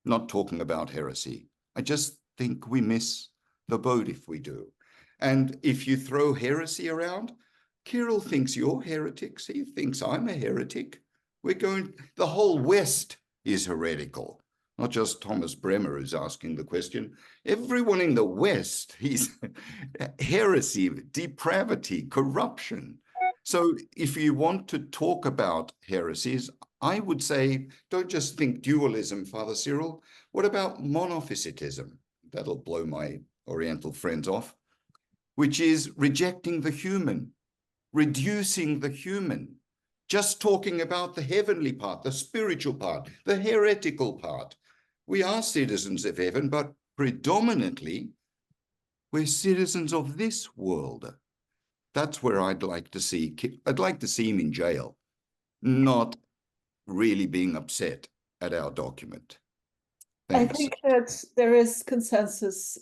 [SPEAKER 2] not talking about heresy. I just think we miss the boat if we do. And if you throw heresy around, Kirill thinks you're heretics. He thinks I'm a heretic. The whole West is heretical. Not just Thomas Bremer is asking the question. Everyone in the West, he's heresy, depravity, corruption. So if you want to talk about heresies, I would say, don't just think dualism, Father Cyril. What about monophysitism? That'll blow my Oriental friends off, which is rejecting the human, reducing the human, just talking about the heavenly part, the spiritual part, the heretical part. We are citizens of heaven, but predominantly we're citizens of this world. That's where I'd like to see him in jail, not really being upset at our document. Thanks.
[SPEAKER 1] I think that there is consensus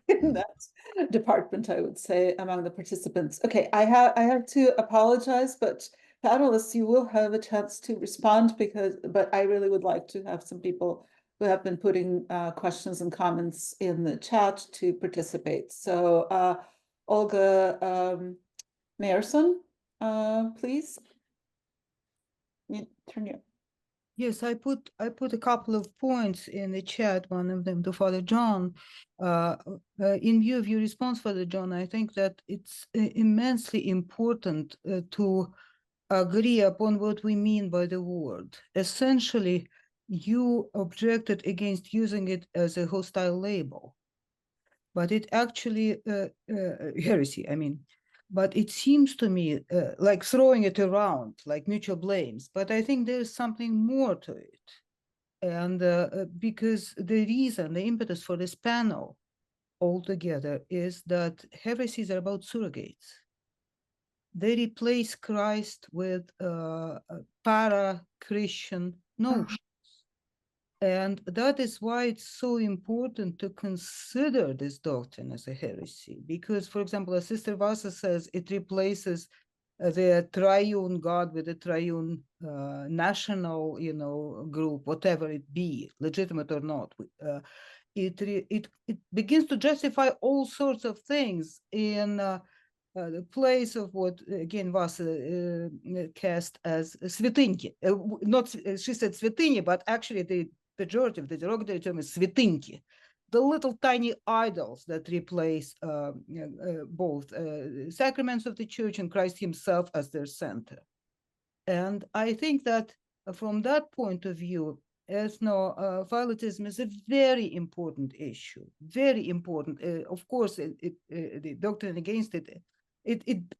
[SPEAKER 1] in that department, I would say, among the participants. Okay, I have to apologize, but panelists, you will have a chance to respond but I really would like to have some people who have been putting questions and comments in the chat to participate. So Olga Meyerson, please. Turn your.
[SPEAKER 7] Yes, I put a couple of points in the chat, one of them to Father John. In view of your response, Father John, I think that it's immensely important to agree upon what we mean by the word. Essentially, you objected against using it as a hostile label, but it actually, heresy, I mean, but it seems to me like throwing it around, like mutual blames. But I think there's something more to it. And because the reason, the impetus for this panel altogether is that heresies are about surrogates. They replace Christ with para-Christian notions. And that is why it's so important to consider this doctrine as a heresy. Because, for example, as Sister Vasa says, it replaces the triune God with a triune national, group, whatever it be, legitimate or not. It begins to justify all sorts of things in the place of what, again, Vasa cast as святыньки. She said святыни, but actually the pejorative, the derogatory term is святыньки, the little tiny idols that replace both sacraments of the church and Christ himself as their center. And I think that from that point of view, ethno-philotism is a very important issue, very important. Of course, the doctrine against it,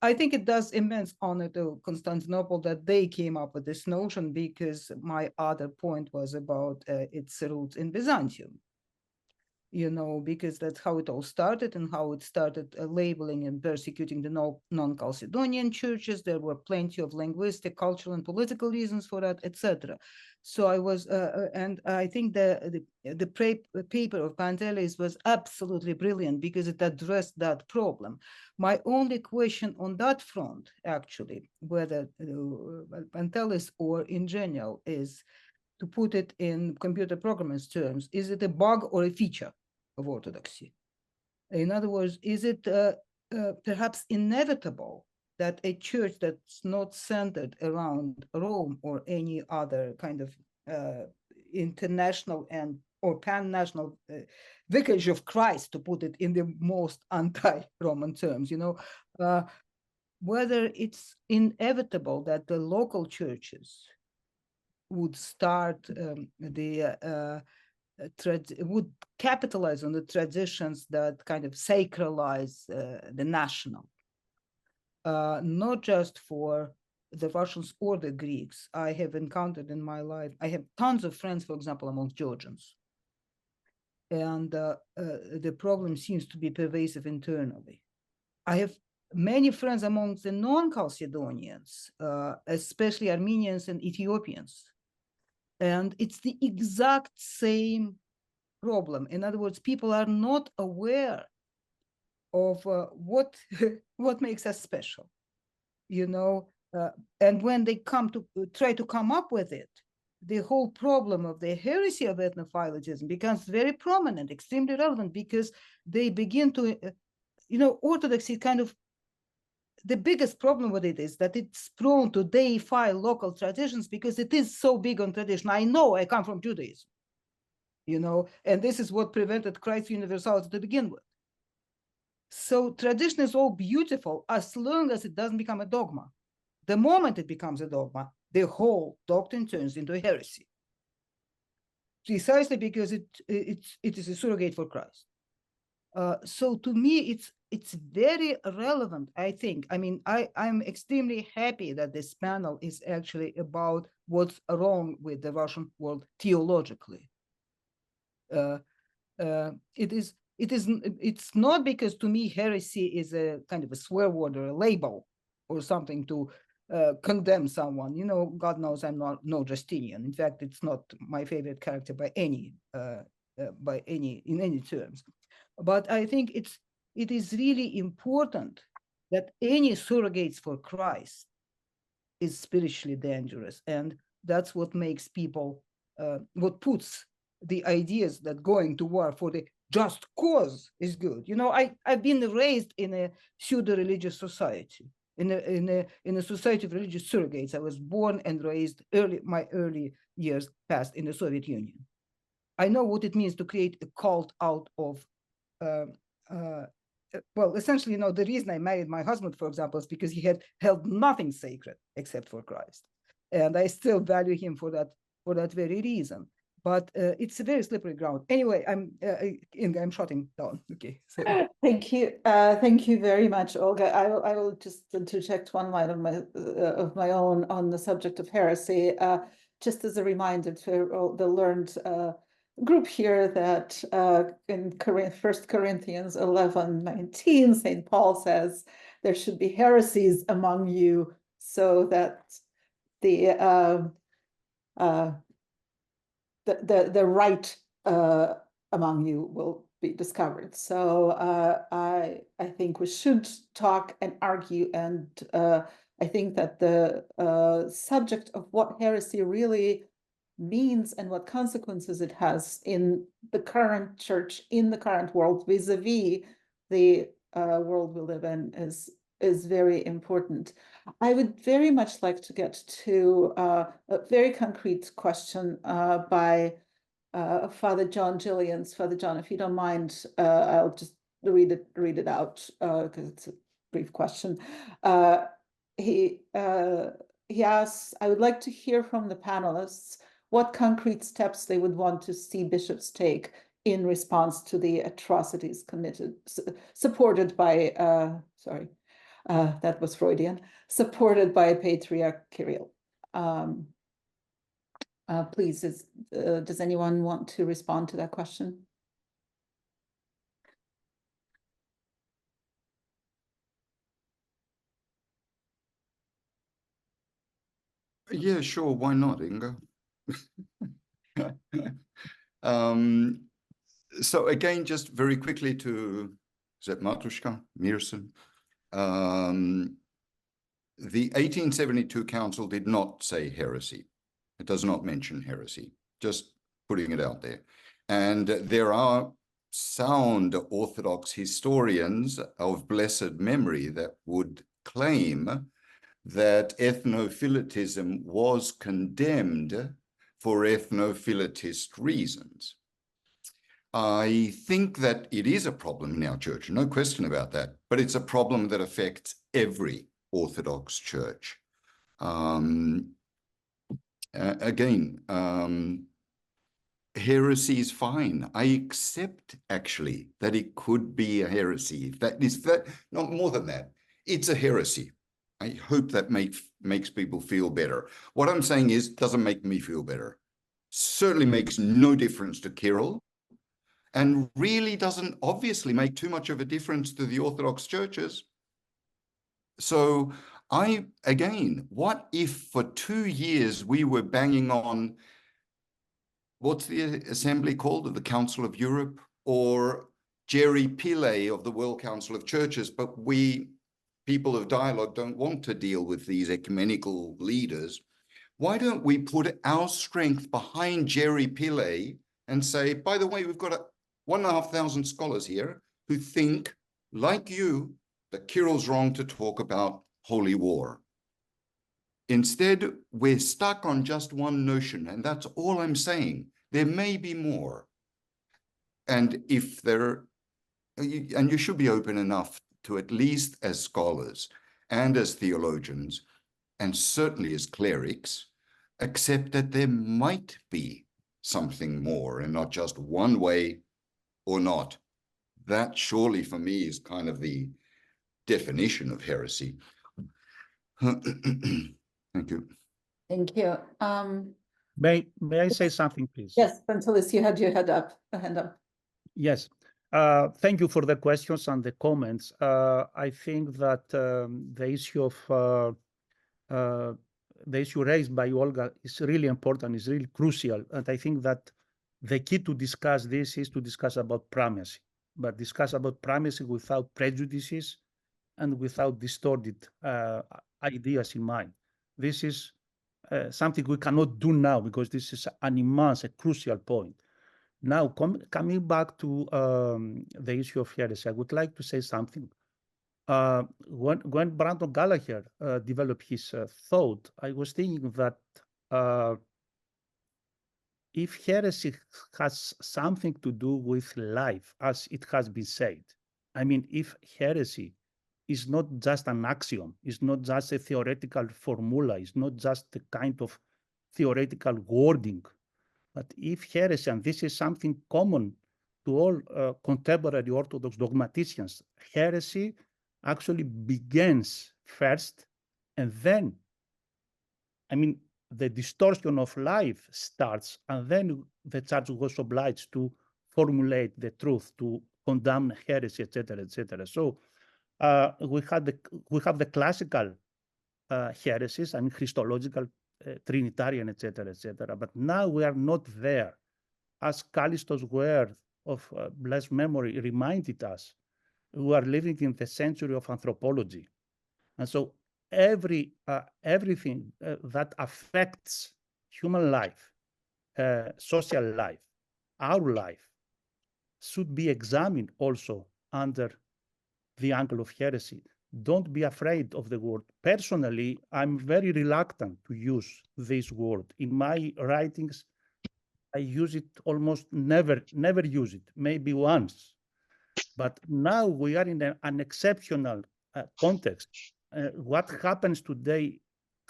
[SPEAKER 7] I think it does immense honor to Constantinople that they came up with this notion, because my other point was about its roots in Byzantium. Because that's how it all started, and how it started labeling and persecuting the non-Chalcedonian churches. There were plenty of linguistic, cultural, and political reasons for that, etc. So I was, and I think the paper of Panelist was absolutely brilliant, because it addressed that problem. My only question on that front, actually, whether Panelist or in general, is to put it in computer programmers terms, is it a bug or a feature of orthodoxy? In other words, is it perhaps inevitable that a church that's not centered around Rome or any other kind of international or pan-national vicarage of Christ, to put it in the most anti-Roman terms, whether it's inevitable that the local churches would start would capitalize on the traditions that kind of sacralize the national, not just for the Russians or the Greeks. I have encountered in my life, I have tons of friends, for example, amongst Georgians. And the problem seems to be pervasive internally. I have many friends amongst the non-Chalcedonians, especially Armenians and Ethiopians. And it's the exact same problem. In other words, people are not aware of what makes us special, and when they come to try to come up with it, the whole problem of the heresy of ethnophilogism becomes very prominent, extremely relevant, because they begin to, orthodoxy kind of, the biggest problem with it is that it's prone to deify local traditions because it is so big on tradition. I know I come from Judaism, and this is what prevented Christ's universality to begin with. So tradition is all beautiful as long as it doesn't become a dogma. The moment it becomes a dogma, the whole doctrine turns into a heresy, precisely because it is a surrogate for Christ. So to me, it's very relevant, I think. I mean, I'm extremely happy that this panel is actually about what's wrong with the Russian world theologically. It's not because, to me, heresy is a kind of a swear word or a label or something to condemn someone. God knows I'm no Justinian. In fact, it's not my favorite character by any in any terms. But I think it is really important that any surrogates for Christ is spiritually dangerous, and that's what makes people, what puts the ideas that going to war for the just cause is good. I've been raised in a pseudo-religious society, in a society of religious surrogates. I was born and raised my early years passed in the Soviet Union. I know what it means to create a cult out of well, essentially, the reason I married my husband, for example, is because he had held nothing sacred except for Christ, and I still value him for that very reason. But it's a very slippery ground. Anyway, I'm shutting down. Okay. So.
[SPEAKER 1] Thank you very much, Olga. I will just interject one line of my own on the subject of heresy, just as a reminder to the learned group here that in 1 Corinthians 11:19, St. Paul says there should be heresies among you, so that the right among you will be discovered. So I think we should talk and argue, and I think that the subject of what heresy really means and what consequences it has in the current church, in the current world, vis-a-vis the world we live in is very important. I would very much like to get to a very concrete question by Father John Gillians. Father John, if you don't mind, I'll just read it out because it's a brief question. He asks, I would like to hear from the panelists what concrete steps they would want to see bishops take in response to the atrocities committed, supported by, that was Freudian, supported by Patriarch Kirill. Please, does anyone want to respond to that question?
[SPEAKER 2] Yeah, sure. Why not, Inga? So again, just very quickly to Matushka, Mirson. The 1872 Council did not say heresy. It does not mention heresy, just putting it out there. And there are sound Orthodox historians of blessed memory that would claim that ethnophilitism was condemned for ethnophilatist reasons. I think that it is a problem in our church, no question about that, but it's a problem that affects every Orthodox church. Heresy is fine. I accept, actually, that it could be a heresy. That not more than that. It's a heresy. I hope that makes people feel better. What I'm saying is, doesn't make me feel better. Certainly makes no difference to Kirill, and really doesn't obviously make too much of a difference to the Orthodox churches. So again, what if for 2 years we were banging on, what's the assembly called, the Council of Europe, or Jerry Pillay of the World Council of Churches, but we, people of dialogue, don't want to deal with these ecumenical leaders. Why don't we put our strength behind Jerry Pillay and say, by the way, we've got 1,500 scholars here who think, like you, that Kirill's wrong to talk about holy war. Instead, we're stuck on just one notion, and that's all I'm saying. There may be more. And if there, and you should be open enough to, at least as scholars and as theologians, and certainly as clerics, accept that there might be something more and not just one way or not. That surely for me is kind of the definition of heresy. Thank you.
[SPEAKER 1] Thank you.
[SPEAKER 6] May I say something, please?
[SPEAKER 1] Yes, Panelist, you had your hand up.
[SPEAKER 6] Yes. Thank you for the questions and the comments. I think that the issue raised by Olga is really important, is really crucial. And I think that the key to discuss this is to discuss about primacy, but discuss about primacy without prejudices and without distorted ideas in mind. This is something we cannot do now because this is an immense, a crucial point. Now, coming back to the issue of heresy, I would like to say something. When Brandon Gallagher developed his thought, I was thinking that if heresy has something to do with life, as it has been said, I mean, if heresy is not just an axiom, it's not just a theoretical formula, it's not just a kind of theoretical wording, but if heresy, and this is something common to all contemporary Orthodox dogmaticians, heresy actually begins first, and then, I mean, the distortion of life starts, and then the church was obliged to formulate the truth, to condemn heresy, etc., etc. So we have the classical heresies and Christological, Trinitarian, etc., etc. But now we are not there, as Callistus' word of blessed memory reminded us. We are living in the century of anthropology, and so everything that affects human life, social life, our life, should be examined also under the angle of heresy. Don't be afraid of the word. Personally, I'm very reluctant to use this word. In my writings, I use it almost never use it, maybe once. But now we are in an exceptional context. What happens today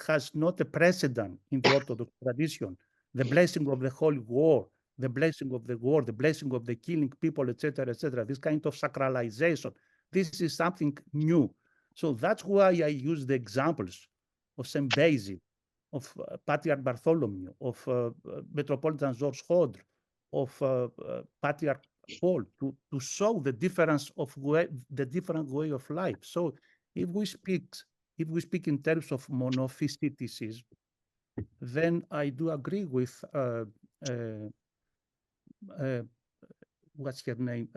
[SPEAKER 6] has not a precedent in the Orthodox tradition. The blessing of the holy war, the blessing of the war, the blessing of the killing people, etc., etc. This kind of sacralization. This is something new. So that's why I use the examples of St. Basil, of Patriarch Bartholomew, of Metropolitan George Hodr, of Patriarch Paul, to show the difference of the different way of life. So if we speak in terms of monophysiticism, then I do agree with what's her name,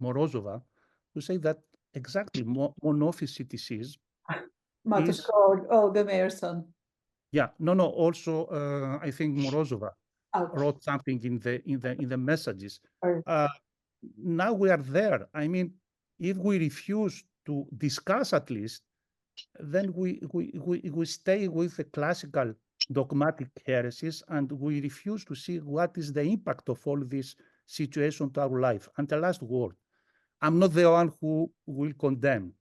[SPEAKER 6] Morozova, to say that exactly monophysiticism
[SPEAKER 1] Mateuszko, Olga Meyerson.
[SPEAKER 6] Yeah, no. Also, I think Morozova
[SPEAKER 1] Oh,
[SPEAKER 6] wrote something in the messages.
[SPEAKER 1] or-
[SPEAKER 6] Now we are there. I mean, if we refuse to discuss at least, then we stay with the classical dogmatic heresies, and we refuse to see what is the impact of all this situation to our life. And the last word, I'm not the one who will condemn.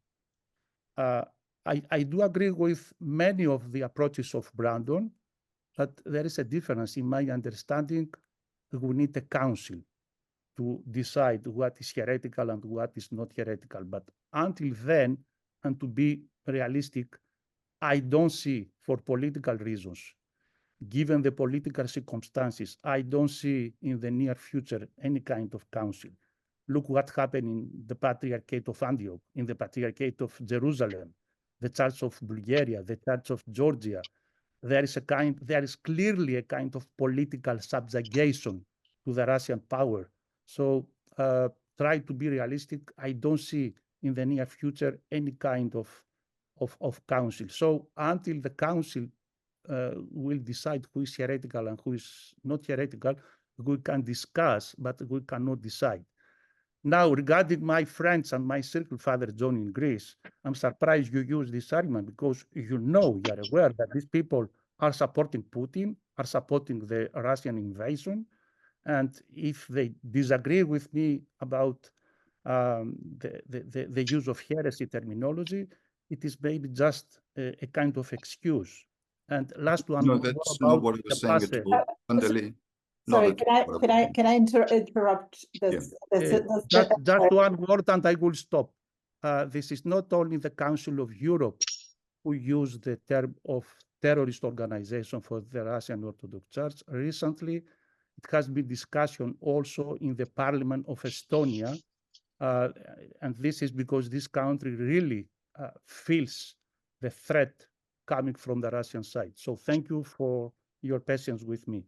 [SPEAKER 6] I do agree with many of the approaches of Brandon, but there is a difference in my understanding. We need a council to decide what is heretical and what is not heretical. But until then, and to be realistic, I don't see, for political reasons, given the political circumstances, I don't see in the near future any kind of council. Look what happened in the Patriarchate of Antioch, in the Patriarchate of Jerusalem, the Church of Bulgaria, the Church of Georgia. There is clearly a kind of political subjugation to the Russian power. So try to be realistic. I don't see in the near future any kind of council. So until the council will decide who is heretical and who is not heretical, we can discuss, but we cannot decide. Now, regarding my friends and my circle, Father John in Greece, I'm surprised you use this argument because you are aware that these people are supporting Putin, are supporting the Russian invasion. And if they disagree with me about the use of heresy terminology, it is maybe just a kind of excuse. And last one,
[SPEAKER 2] No, that's not what I was saying at all. Andali,
[SPEAKER 1] sorry, can I interrupt this?
[SPEAKER 6] Just one word and I will stop. This is not only the Council of Europe who used the term of terrorist organization for the Russian Orthodox Church. Recently, it has been discussion also in the Parliament of Estonia. And this is because this country really feels the threat coming from the Russian side. So thank you for your patience with me.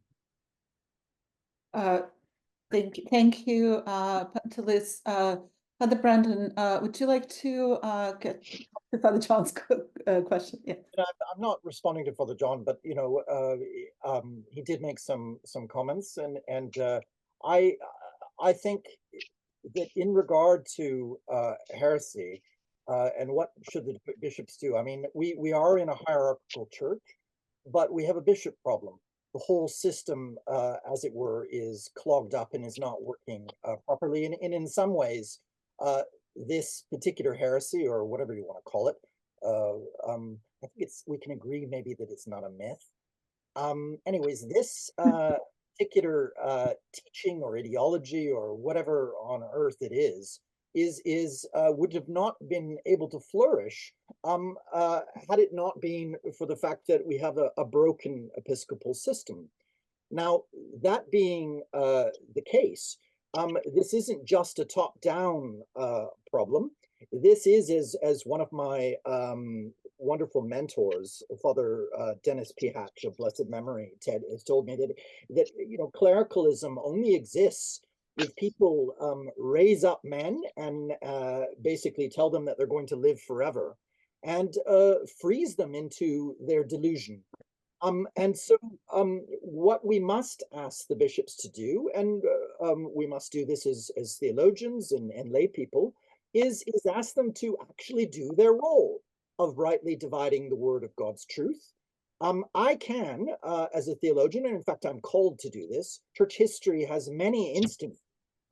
[SPEAKER 1] Thank you, Panelist. Father Brandon, would you like to get to Father John's question? Yeah.
[SPEAKER 4] I'm not responding to Father John, but you know, he did make some comments, and I think that in regard to heresy and what should the bishops do. I mean, we are in a hierarchical church, but we have a bishop problem. The whole system, as it were, is clogged up and is not working properly. And in some ways, this particular heresy, or whatever you want to call it, I think we can agree maybe that it's not a myth. Anyways, this particular teaching or ideology or whatever on earth it is would have not been able to flourish had it not been for the fact that we have a broken episcopal system. Now, that being the case, this isn't just a top-down problem. This is, as one of my wonderful mentors, Father Dennis P. Hatch of blessed memory, Ted, has told me that you know, clericalism only exists if people raise up men and basically tell them that they're going to live forever and freeze them into their delusion. And so what we must ask the bishops to do, and we must do this as theologians and lay people, is ask them to actually do their role of rightly dividing the word of God's truth. I can, as a theologian, and in fact, I'm called to do this. Church history has many instances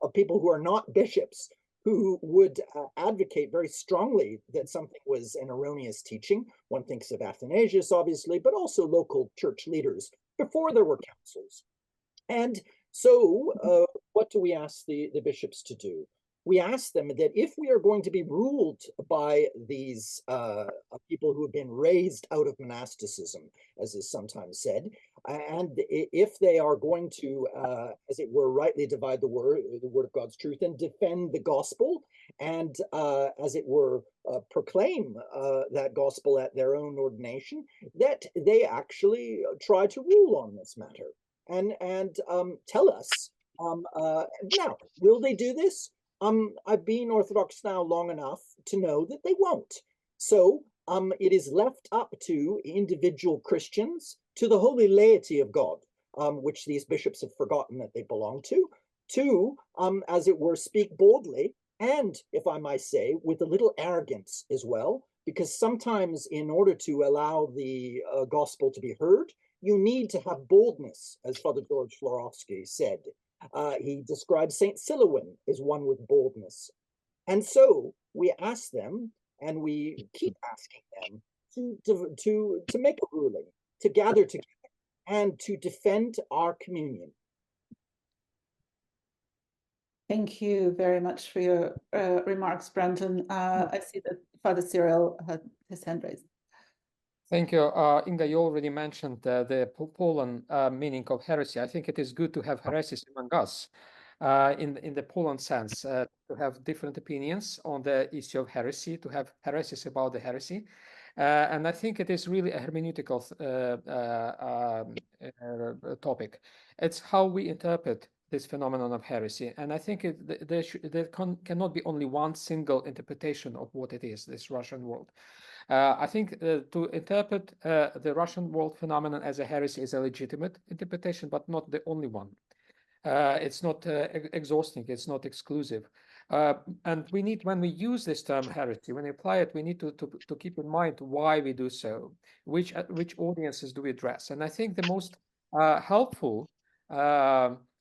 [SPEAKER 4] of people who are not bishops who would advocate very strongly that something was an erroneous teaching. One thinks of Athanasius, obviously, but also local church leaders before there were councils. And so what do we ask the bishops to do? We ask them that if we are going to be ruled by these people who have been raised out of monasticism, as is sometimes said, and if they are going to, as it were, rightly divide the word of God's truth and defend the gospel, and as it were, proclaim that gospel at their own ordination, that they actually try to rule on this matter and tell us. Now, will they do this? I've been Orthodox now long enough to know that they won't. So it is left up to individual Christians, to the holy laity of God, which these bishops have forgotten that they belong to, as it were, speak boldly, and, if I might say, with a little arrogance as well, because sometimes in order to allow the gospel to be heard, you need to have boldness, as Father George Florovsky said. He describes St. Silouan as one with boldness. And so we ask them, and we keep asking them, to make a ruling, to gather together, and to defend our communion.
[SPEAKER 1] Thank you very much for your remarks, Brendan. I see that Father Cyril had his hand raised.
[SPEAKER 3] Thank you. Inga, you already mentioned the Poland meaning of heresy. I think it is good to have heresies among us in the Poland sense, to have different opinions on the issue of heresy, to have heresies about the heresy. And I think it is really a hermeneutical topic. It's how we interpret this phenomenon of heresy. And I think there cannot be only one single interpretation of what it is, this Russian world. I think to interpret the Russian world phenomenon as a heresy is a legitimate interpretation, but not the only one. It's not exhausting, it's not exclusive. And we need, when we use this term heresy, when we apply it, we need to keep in mind why we do so, which audiences do we address. And I think the most helpful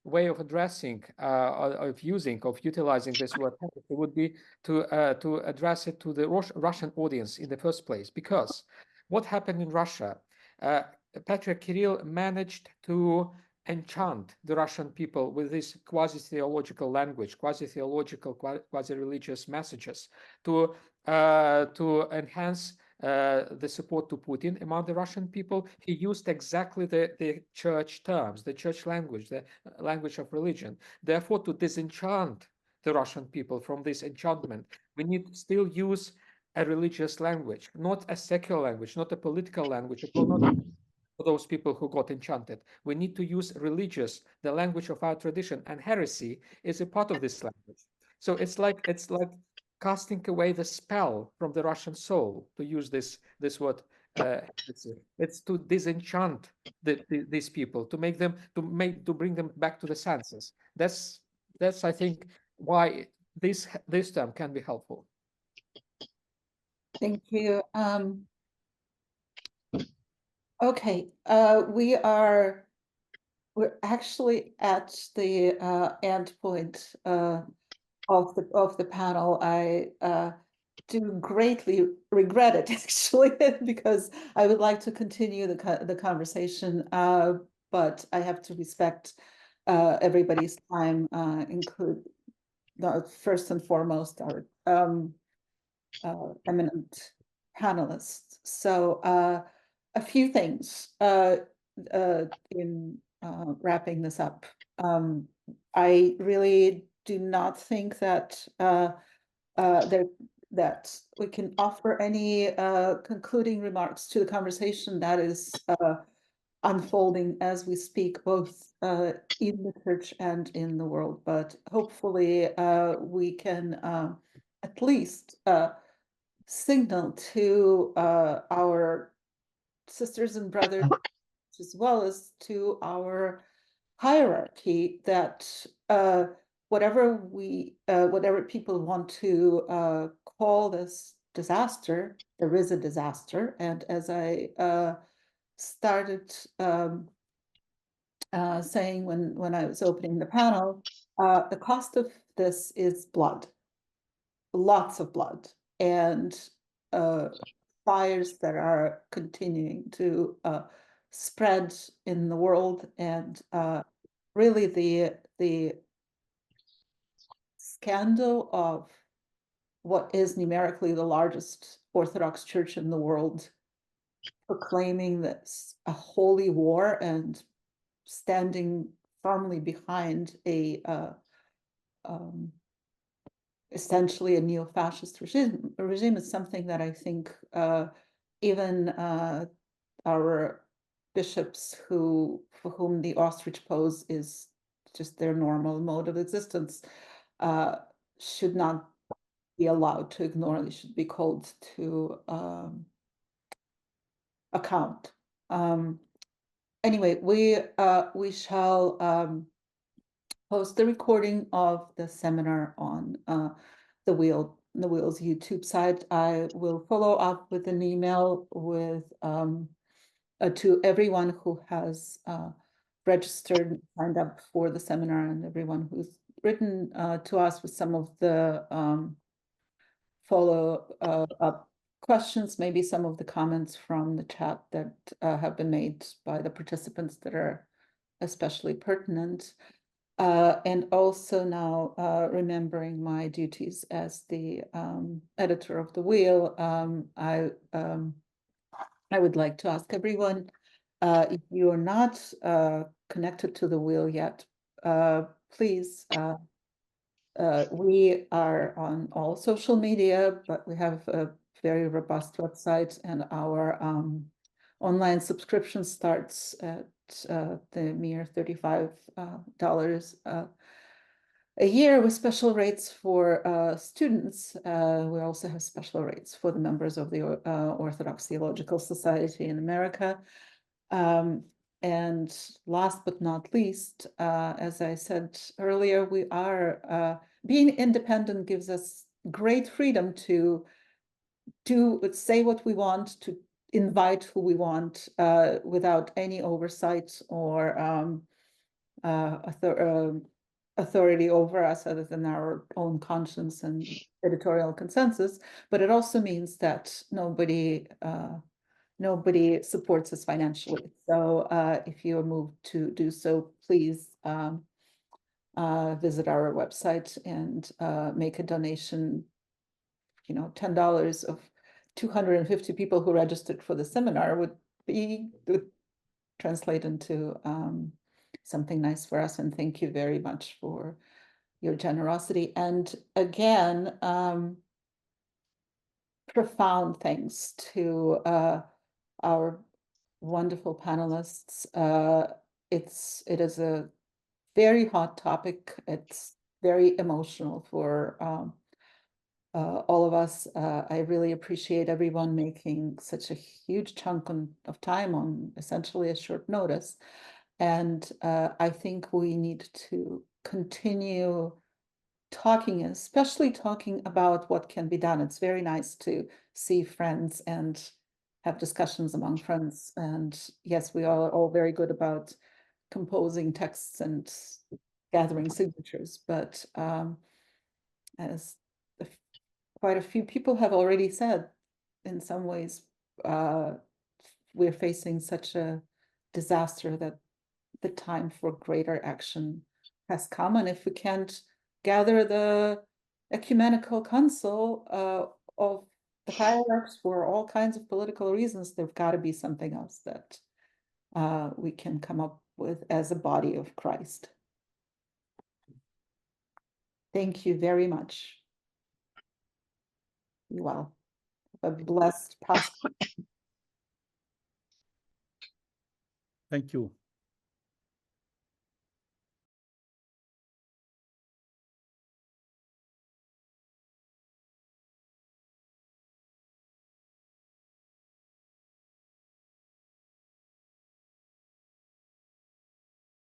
[SPEAKER 3] way of addressing, of utilizing this word heresy would be to address it to the Russian audience in the first place. Because what happened in Russia, Patriarch Kirill managed to enchant the Russian people with this quasi-theological language, quasi-theological, quasi-religious messages to enhance the support to Putin among the Russian people. He used exactly the church terms, the church language, the language of religion. Therefore, to disenchant the Russian people from this enchantment, we need to still use a religious language, not a secular language, not a political language. It will not for those people who got enchanted. We need to use religious, the language of our tradition, and heresy is a part of this language. So it's like casting away the spell from the Russian soul, to use this word. It's to disenchant these people, to make them to bring them back to the senses. That's I think why this term can be helpful.
[SPEAKER 1] Thank you. Okay, we're actually at the end point of the panel. I do greatly regret it, actually, because I would like to continue the conversation, but I have to respect everybody's time, include first and foremost our eminent panelists. So a few things in wrapping this up. I really do not think that that we can offer any concluding remarks to the conversation that is unfolding as we speak, both in the church and in the world. But hopefully we can at least signal to our sisters and brothers, as well as to our hierarchy, that whatever people want to call this disaster, there is a disaster. And as I started saying when I was opening the panel, the cost of this is blood, lots of blood, and fires that are continuing to spread in the world, and really the scandal of what is numerically the largest Orthodox church in the world proclaiming this a holy war and standing firmly behind a essentially a neo-fascist regime is something that I think even our bishops for whom the ostrich pose is just their normal mode of existence should not be allowed to ignore. They should be called to account. Anyway, we shall post the recording of the seminar on the Wheel's YouTube site. I will follow up with an email with to everyone who has registered, signed up for the seminar, and everyone who's written to us with some of the follow-up questions, maybe some of the comments from the chat that have been made by the participants that are especially pertinent. And also now remembering my duties as the editor of the Wheel, I would like to ask everyone, if you are not connected to the Wheel yet, please, we are on all social media, but we have a very robust website, and our online subscription starts at the mere $35 a year, with special rates for students. We also have special rates for the members of the Orthodox Theological Society in America. And last but not least, as I said earlier, we are being independent gives us great freedom to say what we want, to invite who we want, without any oversight or authority over us other than our own conscience and editorial consensus. But it also means that nobody supports us financially. So if you are moved to do so, please visit our website and make a donation. You know, $10 of 250 people who registered for the seminar would translate into something nice for us. And thank you very much for your generosity. And again, profound thanks to our wonderful panelists. It is a very hot topic. It's very emotional for all of us. I really appreciate everyone making such a huge chunk of time on essentially a short notice. And I think we need to continue talking, especially talking about what can be done. It's very nice to see friends and have discussions among friends. And yes, we are all very good about composing texts and gathering signatures, but as quite a few people have already said, in some ways, we're facing such a disaster that the time for greater action has come. And if we can't gather the ecumenical council of the hierarchs for all kinds of political reasons, there've got to be something else that we can come up with as a body of Christ. Thank you very much. Be well. Have a blessed Passover.
[SPEAKER 6] Thank you.